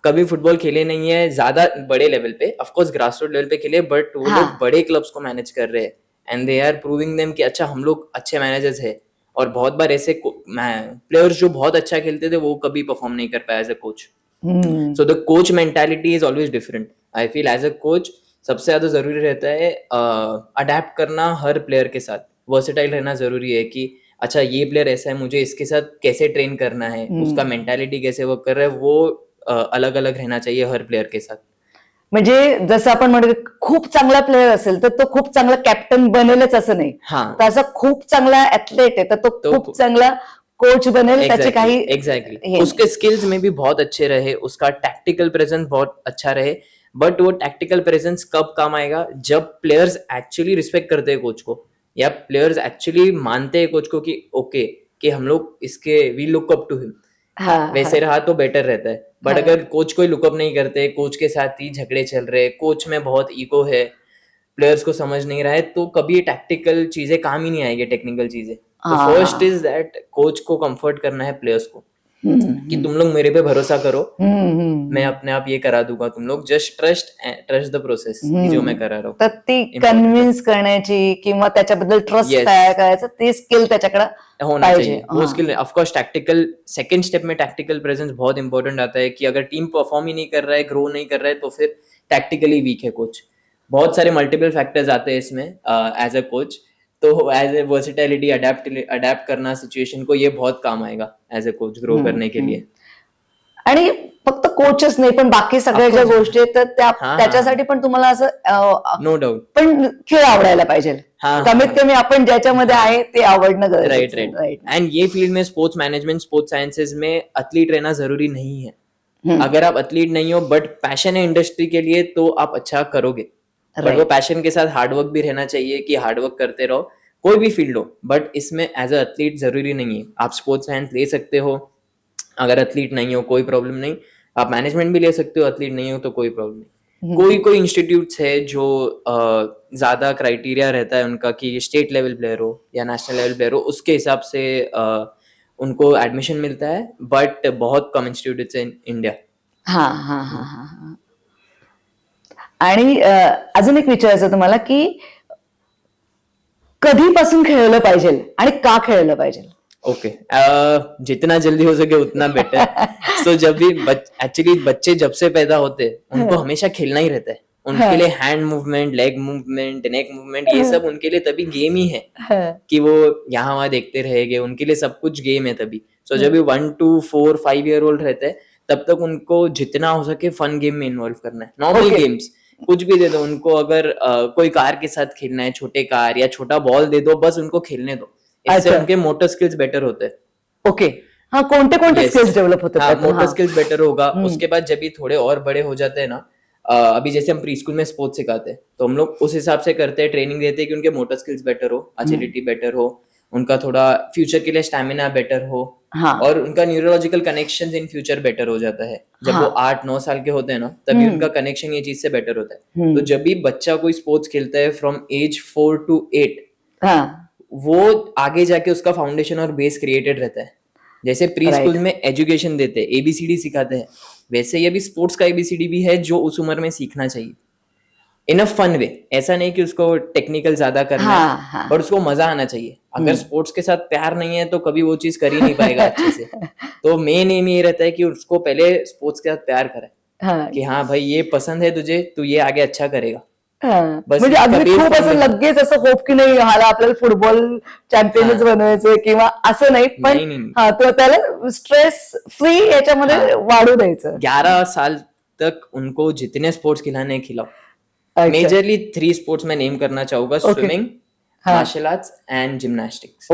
C: कभी फुटबॉल खेले नहीं है ज्यादा बड़े लेवल पे, ऑफकोर्स ग्रासरूट लेवल पे खेले, बट वो लोग बड़े क्लब्स को मैनेज कर रहे हैं and they are proving them कि अच्छा हम लोग अच्छे मैनेजर्स है. और बहुत बार ऐसे प्लेयर्स जो बहुत अच्छा खेलते थे वो कभी परफॉर्म नहीं कर पाए as a coach. So the coach mentality is always different. I feel as a coach सबसे ज्यादा जरूरी रहता है अडेप्ट करना हर प्लेयर के साथ, वर्सेटाइल रहना जरूरी है कि अच्छा ये प्लेयर ऐसा है, मुझे इसके साथ कैसे ट्रेन करना है, उसका मेंटालिटी कैसे वर्क कर रहा है, वो अलग अलग रहना चाहिए हर प्लेयर के साथ.
A: म्हणजे जसं आपण म्हणतो खूप चांगला प्लेअर असेल तर तो खूप चांगला कॅप्टन बनेलच असं नाही, तसा खूप चांगला ऍथलेट आहे तर तो खूप चांगला कोच बनेल. त्याचे काही
C: एग्जैक्टली उसके स्किल्स में भी बहुत अच्छे रहे, उसका टैक्टिकल प्रेजेंस बहुत अच्छा रहे, बट वो टैक्टिकल प्रेजेंस कब काम आएगा जब प्लेयर्स एक्चुअली रिस्पेक्ट करते हैं कोच को. या प्लेयर्स एक्चुअली मानते हैं कोच को कि ओके कि हम लोग इसके वी लुक अप टू हिम,
A: हाँ,
C: वैसे रहा तो बेटर रहता है. बट
A: हाँ.
C: अगर कोच कोई लुकअप नहीं करते, कोच के साथ ही झगड़े चल रहे, कोच में बहुत ईगो है, प्लेयर्स को समझ नहीं रहा है, तो कभी टैक्टिकल चीजें काम ही नहीं आएगी, टेक्निकल चीजें. तो
A: हाँ.
C: फर्स्ट इज दैट कोच को कंफर्ट करना है प्लेयर्स को कि तुम लोग मेरे पे भरोसा करो, मैं अपने आप ये करा दूंगा, तुम लोग जस्ट ट्रस्ट द प्रोसेस की जो मैं करा रहा हूँ.
A: तर ती कन्व्हिन्स करण्याची किंवा त्याच्याबद्दल ट्रस्ट
C: Yes.
A: तयार करायचं ते स्किल त्याच्याकडे
C: होना
A: पाहिजे.
C: चाहिए वो skill. Of course tactical second step में टैक्टिकल प्रेजेंस बहुत इंपॉर्टेंट आता है कि अगर टीम परफॉर्म ही नहीं कर रहा है, ग्रो नहीं कर रहा है, तो फिर टैक्टिकली वीक है कोच. बहुत सारे मल्टीपल फैक्टर्स आते हैं इसमें एज अ कोच. तो एज ए वर्सेटैलिटी, अडेप्ट करना सिचुएशन को, ये बहुत काम आएगा एज ए कोच ग्रो करने के लिए.
A: आणि फक्त कोचच नाही पण बाकी सगळ्या ज्या गोष्टी आहेत तर
C: हा.
A: त्याच्यासाठी पण तुम्हाला असं
C: नो डाउट.
A: पण खेळ आवडायला पाहिजे.
C: हा.
A: कमीत कमी आपण ज्याच्यामध्ये आहे ते आवडणं
C: राइट
A: गरजेचं
C: राइट. एंड ये फील्ड में स्पोर्ट्स मैनेजमेंट, स्पोर्ट्स साइंसेज में एथलीट रहना जरूरी नहीं है. अगर आप एथलीट नहीं हो बट पैशन है इंडस्ट्री के लिए, तो आप अच्छा करोगे. बट वो पैशन के साथ हार्डवर्क भी रहना चाहिए कि हार्डवर्क करते रहो, कोई भी फील्ड हो. बट इसमें एज अ एथलीट जरूरी नहीं है. आप स्पोर्ट्स साइंस ले सकते हो, अगर एथलीट नहीं हो कोई प्रॉब्लम नहीं. आप मैनेजमेंट भी ले सकते हो, एथलीट नहीं हो तो कोई प्रॉब्लम नहीं. कोई इंस्टीट्यूट्स है जो ज्यादा क्राइटेरिया रहता है उनका कि स्टेट लेवल प्लेयर हो या नेशनल लेवल प्लेयर हो, उसके हिसाब से उनको एडमिशन मिलता है. बट बहुत कम इंस्टीट्यूट्स इन इंडिया.
A: हा हा हा हा हा. आणि अजून एक विचारायचं तुम्हाला की कधीपासून खेळलं पाहिजे आणि का खेळलं पाहिजे?
C: ओके. जितना जल्दी हो सके उतना बेटर. सो जब भी एक्चुअली बच्चे जब से पैदा होते हैं उनको हमेशा खेलना ही रहता है. उनके लिए hand movement, leg movement, neck movement, ये सब उनके लिए तभी गेम ही है कि वो यहाँ वहां देखते रहेंगे. उनके लिए सब कुछ गेम है तभी. सो जब भी 1 to 4, 5 year old रहते हैं तब तक उनको जितना हो सके फन गेम में इन्वॉल्व करना है. नॉर्मल गेम्स कुछ भी दे दो उनको. अगर कोई कार के साथ खेलना है, छोटे कार या छोटा बॉल दे दो, बस उनको खेलने दो. इससे उनके मोटर स्किल्स बेटर होते हैं.
A: ओके. हाँ, कोणते कोणते स्किल्स डेव्हलप होते?
C: मोटर स्किल्स बेटर होगा. उसके बाद जब भी थोड़े और बड़े हो जाते हैं ना, अभी जैसे हम प्री स्कूल में स्पोर्ट्स सिखाते हैं तो हम लोग उस हिसाब से करते हैं, ट्रेनिंग देते हैं कि उनके मोटर स्किल्स बेटर हो, एजिलिटी बेटर हो, उनका थोड़ा फ्यूचर के लिए स्टैमिना बेटर हो, और उनका neurological connection in future better हो जाता है. जब वो 8-9 साल के होते हैं ना, तभी उनका कनेक्शन ये चीज से बेटर होता है. तो जब भी बच्चा कोई स्पोर्ट्स खेलता है फ्रॉम एज 4 to 8, वो आगे जाके उसका फाउंडेशन और बेस क्रिएटेड रहता है. जैसे प्री स्कूल में एजुकेशन देते हैं, ABCD सिखाते हैं, वैसे ये भी स्पोर्ट्स का ABCD भी है जो उस उम्र में सीखना चाहिए इन अ फन वे. ऐसा नहीं कि उसको टेक्निकल ज्यादा करना है, बट उसको मजा आना चाहिए. अगर स्पोर्ट्स के साथ प्यार नहीं है तो कभी वो चीज कर ही नहीं पाएगा अच्छे से. तो मेन एम ये रहता है कि उसको पहले स्पोर्ट्स के साथ प्यार कराए कि हाँ भाई ये पसंद है तुझे, तू ये आगे अच्छा करेगा.
A: म्हणजे अगदी खूप असं लगेच असं होप की नाही हाला आपल्याला फुटबॉल चॅम्पियनच बनवायचं किंवा असं नाही, पण हा तो त्याला स्ट्रेस फ्री याच्यामध्ये वाढू द्यायचं.
C: 11 साल तक उनको जितने स्पोर्ट्स खिलाने खिलाओ. मेजरली 3 स्पोर्ट्स में नेम करना चाहूंगा, swimming, martial arts and gymnastics.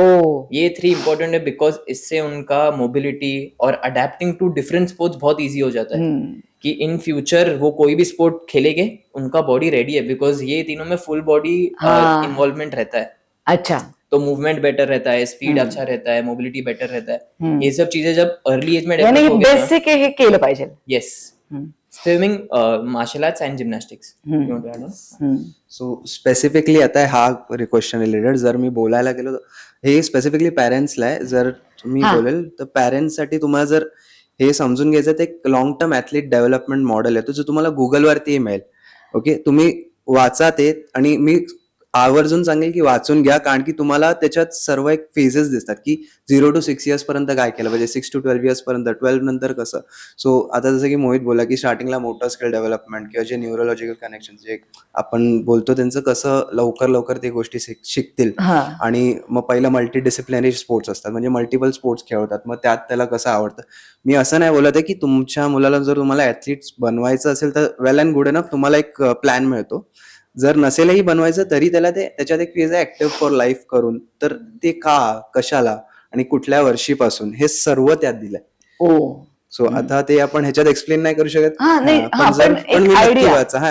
C: ये 3 इंपॉर्टेंट है बिकॉज इससे उनका मोबिलिटी और अडेप्टिंग टू डिफरेंट स्पोर्ट्स बहुत इजी हो जाता है कि इन फ्यूचर वो कोई भी स्पोर्ट खेलेंगे उनका बॉडी रेडी है, बिकॉज ये तीनों में फुल बॉडी इन्वॉल्वमेंट रहता है.
A: अच्छा.
C: तो मूवमेंट बेटर रहता है, स्पीड अच्छा रहता है, मोबिलिटी बेटर रहता है. ये सब चीजें जब अर्ली एज में
A: डेवलप होंगे, बेसिक हे केलं पाहिजे.
C: Yes. Swimming, martial arts and gymnastics.
B: So specifically आता हा क्वेश्चन रिलेटेड जर मी बोलायला गेलो हे स्पेसिफिकली पॅरेंट्सला आहे. जर मी बोलेल तर पॅरेंट्ससाठी तुम्हाला जर हे समजून घ्यायचं तर एक long term athlete development model आहे, तो जो तुम्हाला गुगलवरती मिळेल. ओके, तुम्ही वाचा ते, आणि मी आवर्जून सांगेल की वाचून घ्या, कारण की तुम्हाला त्याच्यात सर्व एक फेजेस दिसतात की 0 to 6 years पर्यंत काय केलं पाहिजे, 6 to 12 years पर्यंत, 12 नंतर कसं. सो आता जसं की मोहित बोला की स्टार्टिंगला मोटर स्किल डेव्हलपमेंट किंवा जे न्यूरोलॉजिकल कनेक्शन जे आपण बोलतो त्यांचं कसं लवकर ते गोष्टी शिकतील. आणि मग पहिलं मल्टी डिसिप्लिनरी स्पोर्ट्स असतात, म्हणजे मल्टिपल स्पोर्ट्स खेळतात, मग त्यात त्याला कसं आवडतं. मी असं नाही बोलत आहे की तुमच्या मुलाला जर तुम्हाला ऍथलीट्स बनवायचं असेल तर वेल अँड गुड इनफ, तुम्हाला एक प्लॅन मिळतो. जर नसेलही बनवायचं तरी त्याला ते त्याच्यात एक फेज आहे ऍक्टिव्ह फॉर लाईफ करून, तर ते का, कशाला आणि कुठल्या वर्षीपासून हे सर्व त्यात दिलंय. सो आता ते आपण ह्याच्यात एक्सप्लेन नाही करू शकत, पण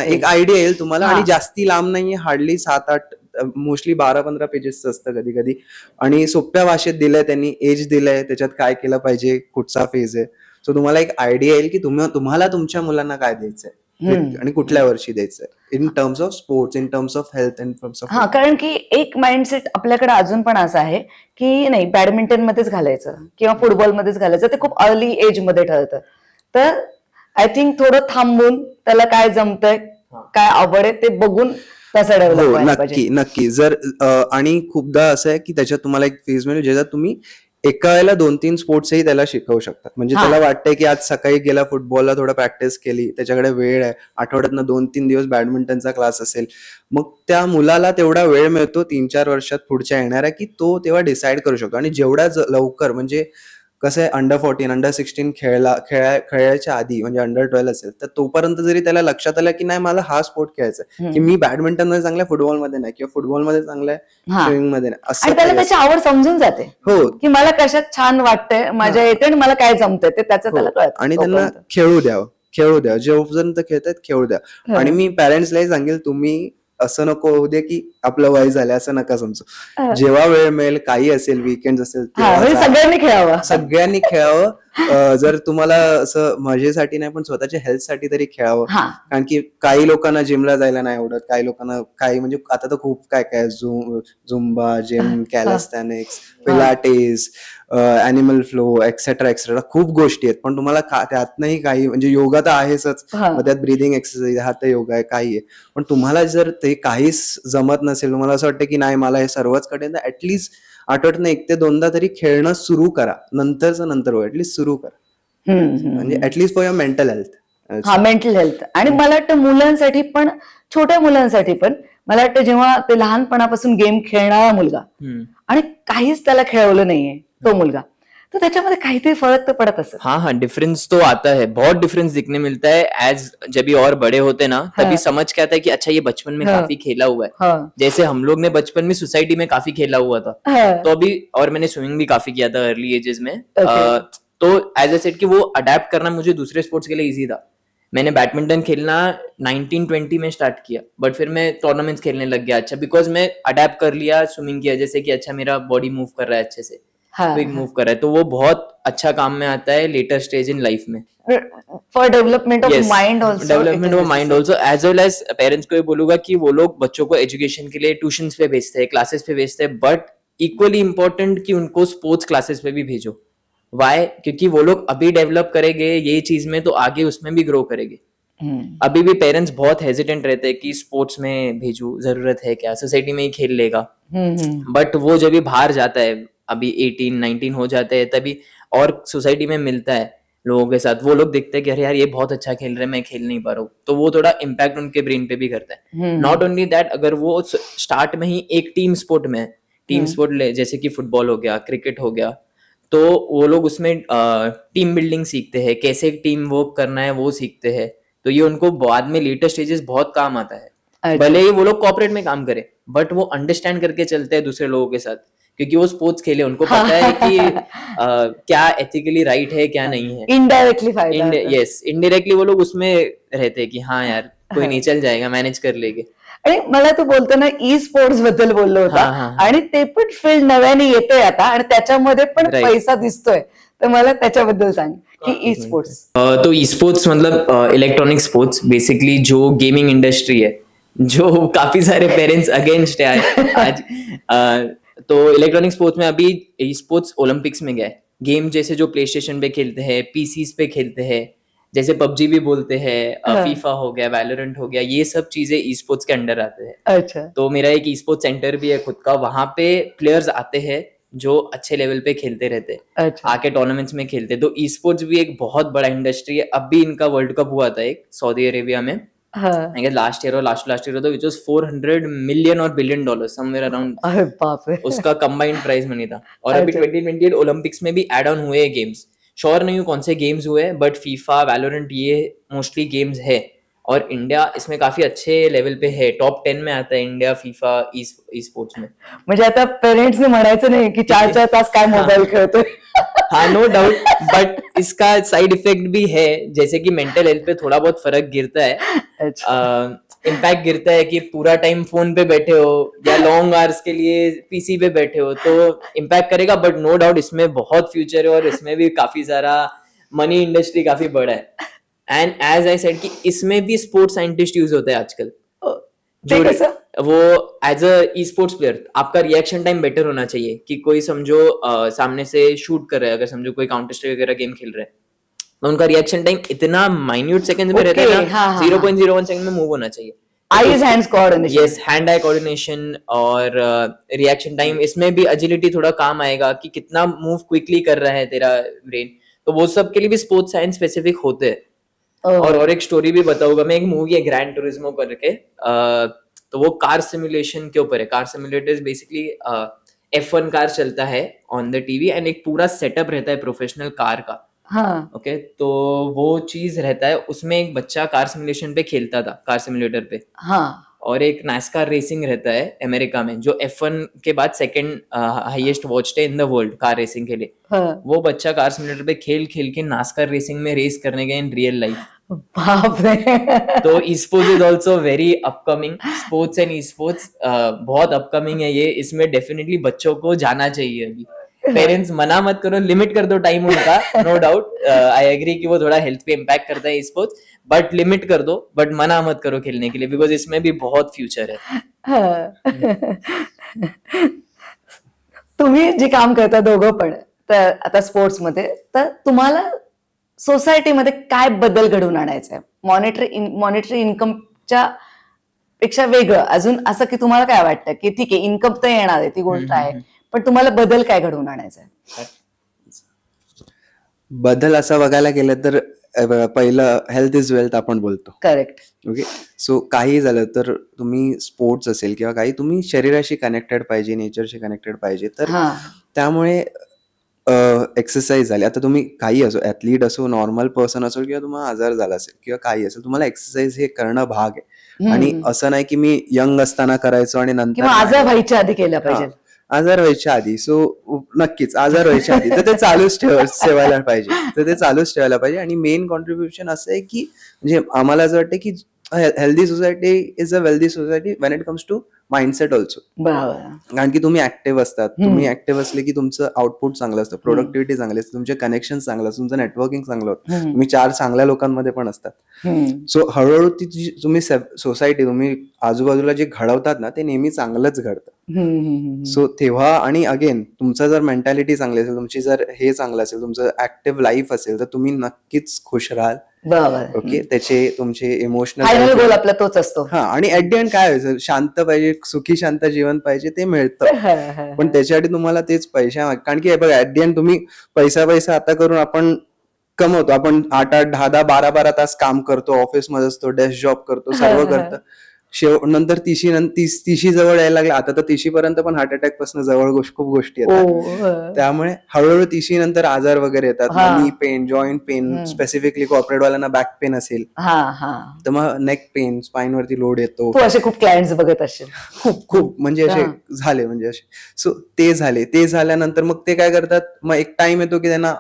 B: एक आयडिया येईल तुम्हाला. आणि जास्ती लांब नाहीये, हार्डली 7-8 मोस्टली 12-15 पेजेसचं असतं कधी कधी, आणि सोप्या भाषेत दिलंय त्यांनी, एज दिलंय, त्याच्यात काय केलं पाहिजे, कुठचा फेज आहे. सो तुम्हाला एक आयडिया येईल की तुम्हाला तुमच्या मुलांना काय द्यायचंय आणि कुठल्या वर्षी द्यायचंय, in terms of sports, in terms of health, in terms of.
A: हा, कारण की एक माइंडसेट आपल्याकडे अजून पण असं आहे की नाही बॅडमिंटन मध्येच घालायचं किंवा फुटबॉल मध्येच घालायचं, ते खूप अर्ली एज मध्ये ठरतं. तर आय थिंक थोडं थांबून त्याला काय जमतंय, काय आवड आहे ते बघून तसं डेव्हलप
B: हो,
A: व्हायला पाहिजे.
B: नक्की नक्की. जर आणि खूपदा असं आहे की त्याच्यात तुम्हाला एक फेज मिळेल ज्याच्यात तुम्ही एका वेळेला 2-3 स्पोर्ट्सही त्याला शिकवू शकतात. म्हणजे
A: हा.
B: त्याला वाटतंय की आज सकाळी गेला फुटबॉलला, थोडं प्रॅक्टिस केली, त्याच्याकडे वेळ आहे, आठवड्यातनं 2-3 दिवस बॅडमिंटनचा क्लास असेल, मग त्या मुलाला तेवढा वेळ मिळतो 3-4 वर्षात पुढच्या येणाऱ्या की तो तेव्हा डिसाईड करू शकतो. आणि जेवढ्या लवकर, म्हणजे कसं आहे, अंडर 14 अंडर 16 खेळायच्या आधी, म्हणजे अंडर 12 असेल तर तोपर्यंत जरी त्याला लक्षात आलं की नाही मला हा स्पोर्ट खेळायचा आहे, की मी बॅडमिंटन मध्ये चांगला आहे, फुटबॉलमध्ये नाही, किंवा फुटबॉलमध्ये चांगला आहे,
A: हा.
B: स्विमिंग मध्ये नाही, असं
A: आणि त्याला
B: काही
A: त्याची आवड समजून जाते
B: हो.
A: की मला कशात छान वाटतंय, मजा येते आणि मला काय जमतंय ते त्याचं त्याला
B: हो.
A: कळतं.
B: आणि त्यांना खेळू द्या, जोपर्यंत खेळतात खेळू द्या. आणि मी पॅरेंट्सलाही सांगेल, तुम्ही असं नको होऊ दे की आपलं वय झालं असं नका समजू. जेव्हा वेळ मिळेल, काही असेल, वीकेंड असेल,
A: म्हणजे सगळ्यांनी खेळावं.
B: सगळ्यांनी खेळावं. जर तुम्हाला असं मजेसाठी नाही पण स्वतःच्या हेल्थसाठी तरी खेळावं. कारण की काही लोकांना जिमला जायला नाही आवडत, काही लोकांना काही, म्हणजे आता तर खूप काय काय, zumba, gym, calisthenics, pilates, animal flow, etcetera etcetera, खूप गोष्टी आहेत. पण तुम्हाला त्यातनंही काही, म्हणजे योगा तर आहेच, मग त्यात ब्रीदिंग एक्सरसाइज, हात योगा आहे, काही आहे. पण तुम्हाला जर ते काहीच जमत नसेल, तुम्हाला असं वाटतं की नाही मला हे सर्वच कडे, तर ऍटलीस्ट आठवड्यातनं 1 ते 2दा तरी खेळणं सुरू करा. नंतरचं नंतर हो, ऍटलीस्ट सुरू करा. म्हणजे at least for your mental health.
A: हा, मेंटल हेल्थ. आणि मला वाटतं मुलांसाठी पण, छोट्या मुलांसाठी पण, मला वाटतं जेव्हा ते लहानपणापासून गेम खेळणारा मुलगा आणि काहीच त्याला खेळवलं नाहीये तो मुलगा, तो त्याच्यामध्ये काहीतरी फर्क तो पड़ता है।
C: हाँ हाँ, डिफरेंस तो आता है, बहुत डिफरेंस दिखने मिलता है। एज जब ये और बड़े होते ना, तभी समझ के आता है कि अच्छा ये बचपन में काफी खेला हुआ है। जैसे हम लोग ने बचपन में सोसाइटी में काफी खेला हुआ था, तो अभी, और मैंने स्विमिंग भी काफी किया था अर्ली एजेस में। तो एज ए सेट कि वो अडेप्ट करना मुझे दूसरे स्पोर्ट्स के लिए इजी था। मैंने बैडमिंटन खेलना 1920 में स्टार्ट किया, बट फिर मैं टूर्नामेंट्स खेलने लग गया। अच्छा, बिकॉज मैं अडेप्ट कर लिया स्विमिंग की वजह से कि अच्छा मेरा बॉडी मूव कर रहा है अच्छे से, क्विक मूव कर रहा है, तो वो बहुत अच्छा काम में आता है लेटर स्टेज इन लाइफ में।
A: For development of mind also,
C: development of mind also, as well as parents को ये बोलूंगा कि वो लोग बच्चों को एजुकेशन के लिए ट्यूशन पे भेजते हैं, क्लासेस पे भेजते हैं, बट इक्वली इंपॉर्टेंट कि उनको स्पोर्ट्स क्लासेस पे भी भेजो। वाई? क्योंकि वो लोग अभी डेवलप करेंगे ये चीज में, तो आगे उसमें भी ग्रो करेंगे। अभी भी पेरेंट्स बहुत हेजिटेंट रहते हैं कि स्पोर्ट्स में भेजू, जरूरत है क्या, सोसाइटी में ही खेल लेगा। बट वो जब भी बाहर जाता है, अभी 18-19 हो जाते हैं, तभी और सोसाइटी में मिलता है लोगों के साथ, वो लोग देखते हैं कि अरे यार ये बहुत अच्छा खेल रहे हैं, मैं खेल नहीं पा रहा हूँ, तो वो थोड़ा इम्पैक्ट उनके ब्रेन पे भी करता है। नॉट ओनली दैट, अगर वो स्टार्ट में ही एक टीम स्पोर्ट में, टीम स्पोर्ट ले, जैसे कि फुटबॉल हो गया, क्रिकेट हो गया, तो वो लोग उसमें टीम बिल्डिंग सीखते हैं, कैसे टीम वर्क करना है वो सीखते हैं, तो ये उनको बाद में लेटर स्टेजेस बहुत काम आता है। भले ही वो लोग कॉर्पोरेट में काम करे, बट वो अंडरस्टैंड करके चलते हैं दूसरे लोगों के साथ, क्योंकि वो स्पोर्ट्स खेले, उनको पता है कि क्या एथिकली राइट है, क्या नहीं है।
A: इनडायरेक्टली फायदा,
C: यस, इनडायरेक्टली वो लोग उसमें रहते हैं कि हाँ यार कोई नहीं, चल जाएगा, मॅनेज कर लेगे।
A: आणि मला तू बोलताना ई स्पोर्ट्स बद्दल बोललो होता, आणि ते पण फील्ड नव्याने येते आता, आणि त्याच्यामध्ये पण पैसा दिसतोय, तर मला त्याच्याबद्दल सांग की ई स्पोर्ट्स।
C: तो ई स्पोर्ट्स मतलब इलेक्ट्रॉनिक स्पोर्ट्स, बेसिकली जो गेमिंग इंडस्ट्री है, जो काफी सारे पेरेंट्स अगेंस्ट है आज। तो इलेक्ट्रॉनिक स्पोर्ट्स में अभी ई स्पोर्ट्स ओलंपिक्स में गए, गेम जैसे जो प्ले स्टेशन पे खेलते हैं, पीसीज पे खेलते हैं, जैसे पबजी भी बोलते हैं, फीफा हो गया, वैलोरेंट हो गया, ये सब चीजें ई स्पोर्ट्स के अंडर आते हैं।
A: अच्छा। तो
C: मेरा एक ई स्पोर्ट्स सेंटर भी है खुद का, वहां पे प्लेयर्स आते हैं जो अच्छे लेवल पे खेलते रहते हैं। अच्छा। आके टूर्नामेंट्स में खेलते हैं। तो ई स्पोर्ट्स भी एक बहुत बड़ा इंडस्ट्री है। अब भी इनका वर्ल्ड कप हुआ था एक सऊदी अरेबिया में, लास्ट ईयर और last year, which was $400 million और $1 बिलियन, समवेयर अराउंड।
A: अरे बाप रे, उसका
C: कंबाइंड प्राइस मनी था। और अभी 2028 ओलंपिक्स में भी एड ऑन हुए गेम्स, श्योर नहीं हूँ कौन से गेम्स हुए, बट फीफा, वैलोरेंट, ये मोस्टली गेम्स है, और इंडिया इसमें काफी अच्छे लेवल पे है, टॉप 10 में आता है इंडिया फीफा ई स्पोर्ट्स में।
A: म्हणजे आता पेरेंट्सने म्हणायचं नाही की 4-4 तास काय मोबाईल खेळतोय।
C: हाँ, नो डाउट, बट इसका साइड इफेक्ट भी है, जैसे कि मेंटल हेल्थ पे थोड़ा बहुत फर्क गिरता है। इम्पैक्ट गिरता है कि पूरा टाइम फोन पे बैठे हो या लॉन्ग आवर्स के लिए पीसी पे बैठे हो तो इम्पैक्ट करेगा, बट नो डाउट इसमें बहुत फ्यूचर है और इसमें भी काफी सारा मनी इंडस्ट्री काफी बड़ा है। एंड एज आई सेड कि इसमें भी स्पोर्ट्स साइंटिस्ट यूज होते हैं आजकल।
A: ते कसं?
C: वो as a e sports player आपका रिएक्शन टाइम बेटर होना चाहिए कि कोई समझो सामने से शूट कर रहा है, अगर समझो कोई काउंटर स्ट्राइक वगैरह गेम खेल रहा है तो उनका रिएक्शन टाइम इतना माइन्यूट सेकंड्स में रहता है
A: Okay, हाँ,
C: ना,
A: हाँ,
C: 0.01 सेकंड में मूव होना चाहिए।
A: Eyes hands coordination.
C: Yes, hand eye coordination और रिएक्शन टाइम, इसमें भी एजिलिटी थोड़ा काम आएगा कि कितना मूव क्विकली कर रहा है तेरा ब्रेन, तो वो सब के लिए भी स्पोर्ट्स साइंस स्पेसिफिक होते हैं। और एक स्टोरी भी बताऊंगा मैं, एक मूवी है ग्रैंड टूरिज्मो करके, तो वो कार सिमुलेशन के ऊपर है। Car simulator basically F1 car चलता है ऑन द टीवी एंड एक पूरा सेटअप रहता है प्रोफेशनल कार का।
A: हाँ
C: ओके तो वो चीज रहता है उसमें, एक बच्चा कार सिमुलेशन पे खेलता था, कार सिमुलेटर पे,
A: हाँ
C: और एक नास्कार रेसिंग रहता है अमेरिका में जो F1 के बाद सेकंड हाईएस्ट वॉच्ड है in the world car racing के लिए।
A: हाँ।
C: वो बच्चा कार सिमुलेटर पे खेल खेल के नास्कार रेसिंग में रेस करने गया इन रियल लाइफ।
A: बाप रे।
C: तो e sports is also very upcoming, sports end e sports बहुत अपकमिंग है ये, इसमें डेफिनेटली बच्चों को जाना चाहिए। अभी पेरेंट्स मना मत करो, लिमिट कर दो टाइम उनका, नो डाउट आई एग्री कि वो थोड़ा हेल्थ पे इम्पैक्ट करता है ई स्पोर्ट्स, बट लिमिट कर दो, बट मना मत करो खेलने के लिए, बिकॉज इसमें भी बहुत फ्यूचर है।
A: तुम्ही जे काम करता दोघं पण, तर आता स्पोर्ट्स मध्ये, तर तुम्हाला सोसायटीमध्ये काय बदल घडवून आणायचा आहे? मॉनिटरी इन्कमच्या पेक्षा वेगळं अजून असं की तुम्हाला काय वाटतं की ठीक आहे इन्कम तर येणार आहे, ती गोष्ट आहे, पण तुम्हाला बदल काय घडवून आणायचा आहे?
B: बदल असा बघायला गेलं तर पहिलं हेल्थ इज वेल्थ आपण बोलतो.
A: करेक्ट.
B: ओके, सो काही झालं तर तुम्ही स्पोर्ट्स असेल किंवा काही, तुम्ही शरीराशी कनेक्टेड पाहिजे, नेचरशी कनेक्टेड पाहिजे, तर
A: हा
B: त्यामुळे एक्सरसाइज झाली. आता तुम्ही काही असो, ऍथलीट असो, नॉर्मल पर्सन असो, किंवा तुम्हाला आजार झाला असेल किंवा काही असेल, तुम्हाला एक्सरसाइज हे करणं भाग आहे. आणि असं नाही की मी यंग असताना करायचो आणि नंतर
A: किंवा आजार व्हायच्या आधी केलं पाहिजे.
B: आजार व्हायच्या आधी, सो नक्कीच आजार व्हायच्या आधी तर ते चालूच ठेवायला पाहिजे, तर ते चालूच ठेवायला पाहिजे. आणि मेन कॉन्ट्रीब्युशन असं आहे की म्हणजे आम्हाला असं वाटतं की healthy society is a wealthy society when it comes to mindset also.
A: बरोबर.
B: कारण की तुम्ही ऍक्टिव्ह असतात, तुम्ही ऍक्टिव्ह असले की तुमचं आउटपुट चांगलं असतं, प्रोडक्टिव्हिटी चांगली असते, तुमचे कनेक्शन चांगलं असतं, तुमचं नेटवर्किंग चांगलं होतं, तुम्ही 4 चांगल्या लोकांमध्ये पण असतात. सो हळूहळू ती तुम्ही सोसायटी, तुम्ही आजूबाजूला जे घडवतात ना, ते नेहमी चांगलंच घडतं. सो तेव्हा, आणि अगेन तुमचं जर मेंटॅलिटी चांगली असेल, तुमची जर हे चांगलं असेल, तुमचं ऍक्टिव्ह लाईफ असेल, तर तुम्ही नक्कीच खुश राहाल.
A: बरोबर.
B: ओके, त्याचे तुमचे इमोशनल
A: फायनल गोल आपला तोच असतो.
B: हा, आणि ऍट द एंड काय व्हायचं, शांत पाहिजे, सुखी शांत जीवन पाहिजे, ते मिळतं. पण त्याच्यासाठी तुम्हाला तेच पैसे, कारण की बघा ऍट द एंड तुम्ही पैसा आता करून आपण कमवतो, आपण 8-8, 10-10, 12-12 तास काम करतो, ऑफिसमध्ये असतो, डेस्क जॉब करतो, सर्व करतो. नंतर 30 जवळ यायला लागला, आता तर 30 पर्यंत पण हार्ट अटॅक पासून जवळ खूप गोष्टी येतात. त्यामुळे हळूहळू 30 नंतर आजार वगैरे येतात, knee pain, joint pain, specifically corporate वाल्यांना बॅक पेन असेल तर मग नेक पेन, स्पाइन वरती लोड येतो.
A: तू असे खूप क्लायंट्स बघत असशील.
B: खूप म्हणजे असे झाले, म्हणजे असे. सो ते झाल्यानंतर मग ते काय करतात, मग एक टाइम येतो की त्यांना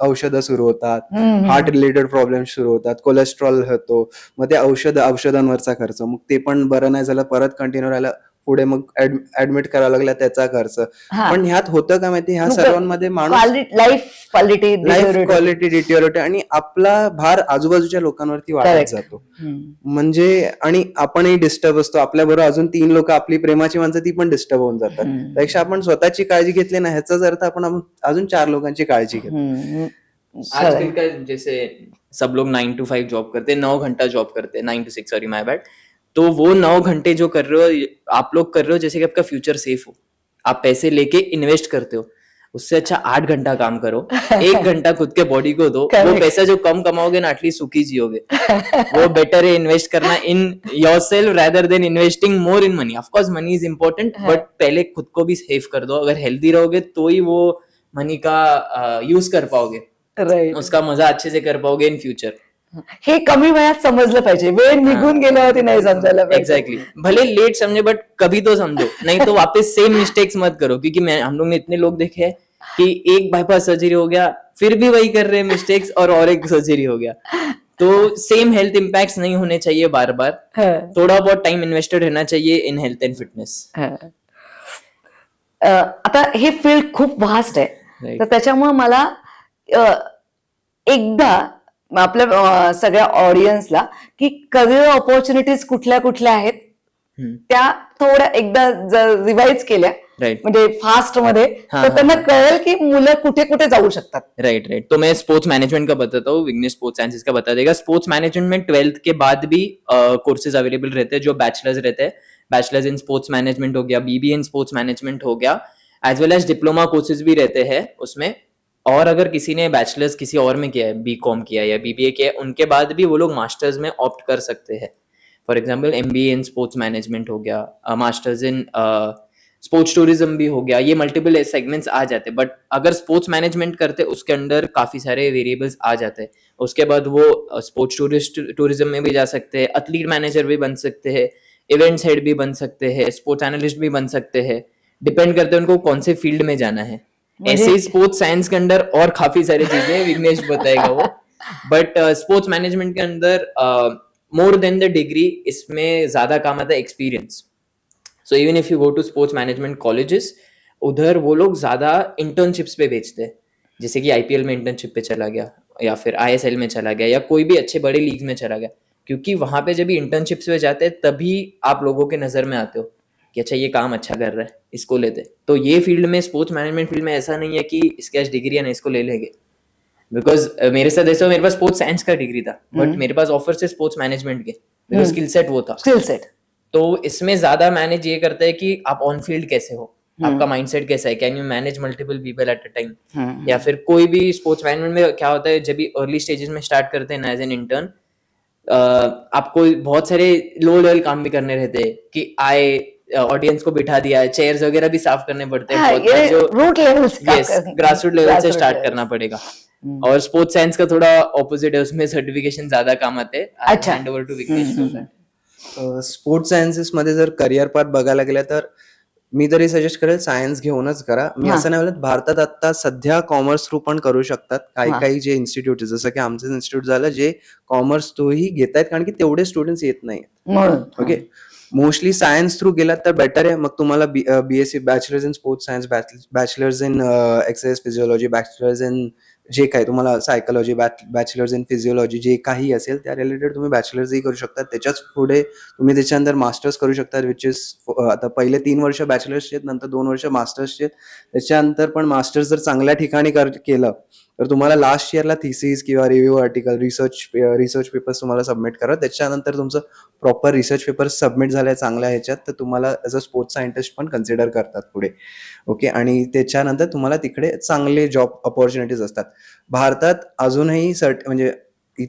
B: औषधं सुरू होतात, हार्ट रिलेटेड प्रॉब्लेम सुरू होतात, कोलेस्ट्रॉल होतो, मग ते औषधांवरचा खर्च, मग ते पण बरं नाही झालं, परत कंटिन्यू राहिलं, पुढे मग ऍडमिट करावं लागला, त्याचा खर्च. पण ह्यात होतं का माहिती, ह्या सर्वांमध्ये माणूस
A: लाईफ क्वालिटी
B: डिटिओरेट, आणि आपला भार आजूबाजूच्या लोकांवरती वाढत जातो. म्हणजे आणि आपणही डिस्टर्ब असतो, आपल्या बरोबर अजून 3 लोक, आपली प्रेमाची माणसं, ती पण डिस्टर्ब होऊन जातात. त्यापेक्षा आपण स्वतःची काळजी घेतली ना, ह्याचाच अर्थ आपण अजून 4 लोकांची काळजी घेतो.
C: आजकल का जैसे सब लोग 9 to 5 जॉब करते हैं, 9 घंटा जॉब करते हैं, 9 to 6, सॉरी माय बैड. तो वो 9 घंटे जो कर रहे हो आप लोग कर रहे हो जैसे कि आपका फ्यूचर सेफ हो, आप पैसे लेके इन्वेस्ट करते हो, उससे अच्छा 8 घंटा काम करो, 1 घंटा खुद के बॉडी को दो, वो पैसा जो कम कमाओगे ना, एटलीस्ट सुखी जियोगे. वो बेटर है इन्वेस्ट करना in yourself rather than investing more in money. Of course money is important, but पहले खुद को भी सेव कर दो. अगर हेल्दी रहोगे तो ही वो मनी का यूज कर पाओगे, उसका मजा अच्छे से कर पाओगे इन फ्यूचर.
A: हे कमी वयात समजलं पाहिजे, वेळ निघून गेल्यावरती नाही समजायला पाहिजे.
C: एग्जैक्टली, भले लेट समझे बट कभी तो समझो, नहीं तो वापस सेम मिस्टेक्स मत करो. क्योंकि हम लोग ने इतने लोग देखे हैं कि एक बाईपास सर्जरी हो गया, फिर भी वही कर रहे हैं मिस्टेक्स, और एक सर्जरी हो गया. तो सेम हेल्थ इम्पैक्ट्स नहीं होने चाहिए बार बार, थोड़ा बहुत टाइम इन्वेस्टेड रहना चाहिए इन हेल्थ एंड फिटनेस.
A: आता हे फील्ड खूप व्हास्ट आहे,
C: Right.
A: तर त्याच्यामुळे मला एकदा आपल्या सगळ्या ऑडियन्सला की करिअर ऑपॉर्च्युनिटीज कुठल्या कुठल्या आहेत त्या थोड्या एकदा रिवाइज केल्या,
C: राइट
A: म्हणजे फास्ट मध्ये,
C: हाँ,
A: तर त्यांना कळेल की मुलं कुठे कुठे जाऊ शकतात.
C: Right right. तो मैं स्पोर्ट्स मैनेजमेंट का बताता हूँ, विघ्नेश स्पोर्ट्स साइंसेज का बता देगा. स्पोर्ट्स मैनेजमेंट में 12th के बाद भी कोर्सेज अवेलेबल रहते हैं जो बैचलर्स रहते हैं. बैचलर्स इन स्पोर्ट्स मैनेजमेंट हो गया, बीबीए इन स्पोर्ट्स मैनेजमेंट हो गया, age well age diploma courses भी रहते हैं उसमें. और अगर किसी ने बैचलर्स किसी और में किया है, बीकॉम किया है या बीबीए किया है, उनके बाद भी वो लोग मास्टर्स में ऑप्ट कर सकते हैं. For example MBA in sports management हो गया, मास्टर्स इन स्पोर्ट्स टूरिज्म भी हो गया, ये मल्टीपल सेगमेंट्स आ जाते हैं. बट अगर स्पोर्ट्स मैनेजमेंट करते उसके अंडर काफी सारे वेरिएबल्स आ जाते हैं. उसके बाद वो स्पोर्ट्स टूरिज्म में भी जा सकते हैं, एथलीट मैनेजर भी बन सकते हैं, इवेंट्स हेड भी बन सकते हैं, स्पोर्ट्स एनालिस्ट भी बन सकते हैं. डिपेंड करते हैं उनको कौन से फील्ड में जाना है. ऐसे ही स्पोर्ट्स साइंस के अंदर और काफी सारी चीजें विघ्नेश बताएगा वो. बट स्पोर्ट्स मैनेजमेंट के अंदर मोर देन द डिग्री इसमें ज्यादा काम आता है experience. So even if you go to sports management colleges, उधर वो लोग ज्यादा इंटर्नशिप्स पे भेजते हैं. जैसे कि आईपीएल में इंटर्नशिप पे चला गया, या फिर आईएसएल में चला गया, या कोई भी अच्छे बड़े लीग में चला गया. क्योंकि वहां पे जब इंटर्नशिप्स पे जाते हैं तभी आप लोगों के नजर में आते हो कि अच्छा ये काम अच्छा कर रहा है, इसको लेते. तो ये फील्ड में, स्पोर्ट्स मैनेजमेंट फील्ड में ऐसा नहीं है कि इसके पास डिग्री है ना इसको ले लेंगे. बिकॉज मेरे साथ ऐसा, मेरे पास स्पोर्ट्स साइंस का डिग्री था बट मेरे pass offer say sports management K, because skill set वो था.
A: Skill set.
C: तो इसमें ज्यादा मैनेज ये करता है कि आप ऑन फील्ड कैसे हो, आपका माइंडसेट कैसा है, can you manage multiple people at a time. या फिर कोई भी स्पोर्ट्स मैनेजमेंट में क्या होता है, जब भी अर्ली स्टेजेस में स्टार्ट करते हैं ना एज एन इंटर्न, आपको बहुत सारे लो लेवल काम भी करने रहते हैं कि आए ऑडियंस को बिठा दिया है, चेयर्स वगैरह भी साफ करने पड़ते हैं. बहुत बार जो
A: रूट लेवल,
C: ग्रासरूट लेवल से स्टार्ट करना पड़ेगा. और स्पोर्ट्स साइंस का थोड़ा ऑपोजिट है, उसमें सर्टिफिकेशन ज्यादा काम आते हैं.
A: अच्छा.
C: Hand over to Vighnesh.
B: Sports sciences मध्ये जर करिअर पाथ बघायला गेलं तर मी तरी सजेस्ट करेल सायन्स घेऊनच करा. मी
A: हा.
B: असं नाही बोलत, भारतात आता सध्या कॉमर्स थ्रू पण करू शकतात. काही
A: हा.
B: काही जे इन्स्टिट्यूट जसं की आमचं इन्स्टिट्यूट झालं जे कॉमर्स थ्रूही घेत आहेत, कारण की तेवढे स्टुडंट्स येत नाहीत.
A: म्हणून
B: ओके, मोस्टली सायन्स थ्रू गेलात तर बेटर आहे. मग तुम्हाला BSc, bachelors in sports science, bachelors in exercise physiology, bachelors in जे काही तुम्हाला सायकोलॉजी, बॅचलर्स इन फिजिओलॉजी जे काही असेल त्या रिलेटेड तुम्ही बॅचलर्सही करू शकता. त्याच्याच पुढे तुम्ही त्याच्यानंतर मास्टर्स करू शकता, विच इज आता पहिले 3 वर्ष बॅचलर्सचे आहेत, नंतर 2 वर्ष मास्टर्सचे आहेत. त्याच्यानंतर पण मास्टर्स जर चांगल्या ठिकाणी केलं तर तुम्हाला लास्ट इयरला थिसिस किंवा रिव्ह्यू आर्टिकल, रिसर्च पेपर्स तुम्हाला सबमिट करा. त्याच्यानंतर तुमचं प्रॉपर रिसर्च पेपर सबमिट झालंय चांगल्या ह्याच्यात, तर तुम्हाला ॲज अ स्पोर्ट्स सायंटिस्ट पण कन्सिडर करतात पुढे. ओके, आणि त्याच्यानंतर तुम्हाला तिकडे चांगले जॉब ऑपॉर्च्युनिटीज असतात. भारतात अजूनही म्हणजे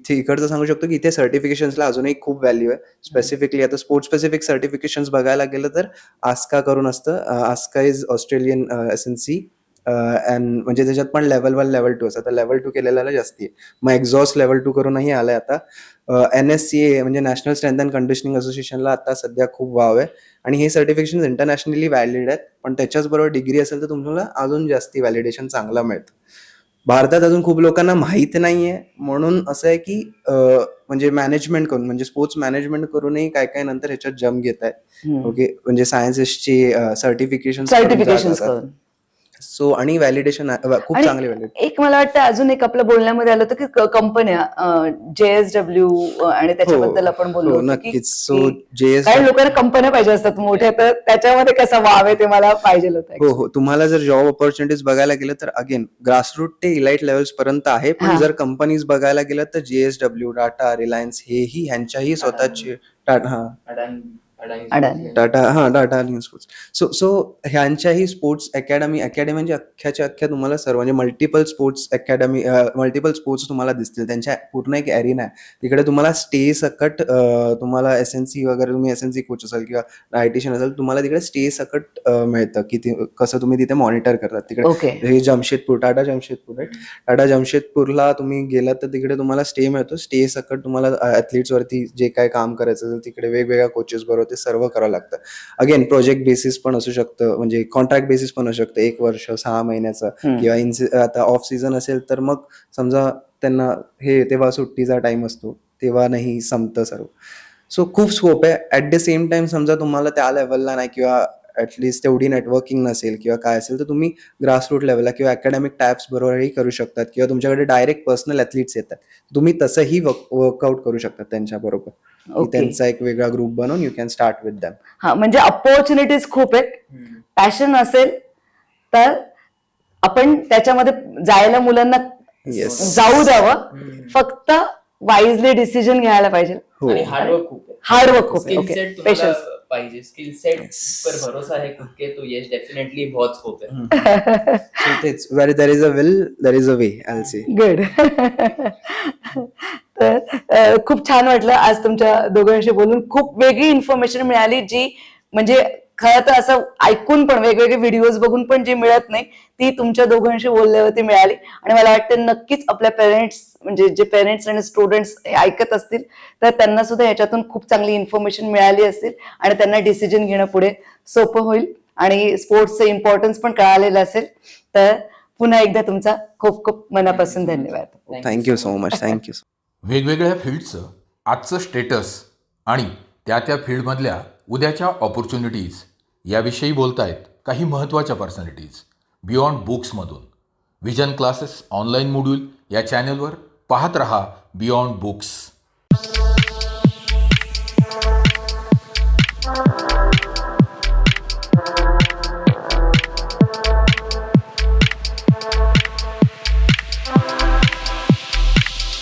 B: इकडचं सांगू शकतो की इथे सर्टिफिकेशन्सला अजूनही खूप व्हॅल्यू आहे. स्पेसिफिकली आता स्पोर्ट्स स्पेसिफिक सर्टिफिकेशन्स बघायला गेलं तर आस्का करून असतं. आस्का इज ऑस्ट्रेलियन एसएनसी, म्हणजे त्याच्यात पण लेवल 1, लेवल 2 असतं. तर लेवल 2 केलेला जास्ती आहे. मग एक्झॉस्ट लेवल 2 करूनही आलाय आता. NSCA म्हणजे नॅशनल स्ट्रेंथ अँड कंडिशनिंग असोसिएशनला आता सध्या खूप वाव आहे, आणि हे सर्टिफिकेशन इंटरनॅशनली व्हॅलिड आहेत. पण त्याच्याच बरोबर डिग्री असेल तर तुम्हाला अजून जास्ती व्हॅलिडेशन चांगला मिळतं. भारतात अजून खूप लोकांना माहित नाहीये, म्हणून असं आहे की म्हणजे मॅनेजमेंट करून, म्हणजे स्पोर्ट्स मॅनेजमेंट करूनही काय काय नंतर ह्याच्यात जम घेत आहेत. ओके, म्हणजे सायन्सेसची सर्टिफिकेशन
A: करून.
B: सो आणि व्हॅलिडेशन खूप
A: आणि
B: चांगले व्हॅलिड.
A: एक मला वाटतं अजून एक आपल्या बोलण्यामध्ये आलं होतं की कंपन्या JSW आणि त्याच्याबद्दल आपण बोललो
B: हो,
A: होतो की
B: नक्कीच. सो
A: काही लोकांना कंपन्या पाहिजे असतात मोठ्या, तर त्याच्यामध्ये कसं वाव आहे ते मला पाहिजे होतं.
B: हो, तुम्हाला जर जॉब ऑपॉर्च्युनिटीज बघायला गेलं तर अगेन ग्रासरूट ते इलाइट लेवल्स पर्यंत आहे. पण जर कंपनीज बघायला गेलं तर JSW, टाटा, रिलायन्स हेही ह्यांच्याही स्वतःची टाटा स्पोर्ट्स. सो ह्यांच्याही स्पोर्ट्स अकॅडमी म्हणजे अख्ख्याच्या अख्ख्या तुम्हाला सर्व म्हणजे multiple sports academy, multiple sports तुम्हाला दिसतील. त्यांच्या पूर्ण एक एरिना आहे. तिकडे तुम्हाला स्टे सकट, तुम्हाला एसएनसी वगैरे, तुम्ही एसएनसी कोच असाल किंवा डायटिशियन असाल, तुम्हाला तिकडे स्टे सकट मिळतं की कसं तुम्ही तिथे मॉनिटर करतात. तिकडे हे जमशेदपूर, टाटा जमशेदपूर आहे. टाटा जमशेदपूरला तुम्ही गेलात तर तिकडे तुम्हाला स्टे मिळतो. स्टे सकट तुम्हाला ऍथलीट्स वरती जे काय काम करायचं असेल तिकडे वेगवेगळ्या कोचेस बरोबर ते सर्व करावं लागतं. अगेन प्रोजेक्ट बेसिस पण असू शकतं, म्हणजे कॉन्ट्रॅक्ट बेसिस पण असू शकतं, 1 वर्ष 6 महिन्याचं, किंवा आता ऑफ सीझन असेल तर मग समजा त्यांना तेव्हा सुट्टीचा टाइम असतो, तेव्हा नाही संपतं सर्व. सो खूप स्कोप आहे. ॲट द सेम टाइम समजा तुम्हाला त्या लेवलला नाही किंवा ॲटलिस्ट तेवढी नेटवर्किंग नसेल किंवा काय असेल, तर तुम्ही ग्रासरूट लेवलला किंवा अकॅडमिक टॅब्स बरोबरही करू शकतात किंवा तुमच्याकडे डायरेक्ट पर्सनल ॲथलीट्स येतात, तुम्ही तसंही वर्कआउट करू शकतात त्यांच्याबरोबर.
A: Okay.
B: त्यांचा एक वेगळा ग्रुप बनवून you can start with them.
A: हा, म्हणजे अपॉर्च्युनिटीज खूप आहेत. पॅशन असेल तर आपण त्याच्यामध्ये जायला मुलांना
B: Yes.
A: जाऊ द्यावं, फक्त वाईजली डिसिजन घ्यायला पाहिजे.
B: हो.
C: आणि हार्डवर्क खूप आहे.
A: हार्डवर्क खूप.
C: स्किल
A: ओके,
C: सेट तुम्हाला
A: पेशन्स.
C: चाहिए, स्किल सेट पर भरोसा है खुद के, तो यस डेफिनेटली बहुत स्कोप है.
B: So तेच, where there is a will, there is a way, I'll say.
A: Good. तर खूप छान वाटलं आज तुमच्या दोघांशी बोलून. खूप वेगळी इन्फॉर्मेशन मिळाली, जी म्हणजे खरं तर असं ऐकून पण वेगवेगळे व्हिडिओज बघून पण जी मिळत नाही ती तुमच्या दोघांशी बोलल्यावरती मिळाली. आणि मला वाटतं नक्कीच आपल्या पेरेंट्स, म्हणजे जे पेरेंट्स आणि स्टुडंट्स हे ऐकत असतील तर त्यांना सुद्धा याच्यातून खूप चांगली इन्फॉर्मेशन मिळाली असेल आणि त्यांना डिसिजन घेणं पुढे सोपं होईल आणि स्पोर्ट्सचं इम्पॉर्टन्स पण कळालेलं असेल. तर पुन्हा एकदा तुमचा खूप खूप मनापासून धन्यवाद.
B: Thank you so much. थँक्यू.
D: वेगवेगळ्या फील्डचं आजचं स्टेटस आणि त्या फील्डमधल्या उद्याच्या ऑपॉर्च्युनिटीज याविषयी बोलतायत काही महत्त्वाच्या पर्सनॅलिटीज बियॉन्ड बुक्समधून. विजन क्लासेस ऑनलाईन मॉड्यूल या चॅनलवर पाहत रहा बियॉन्ड बुक्स.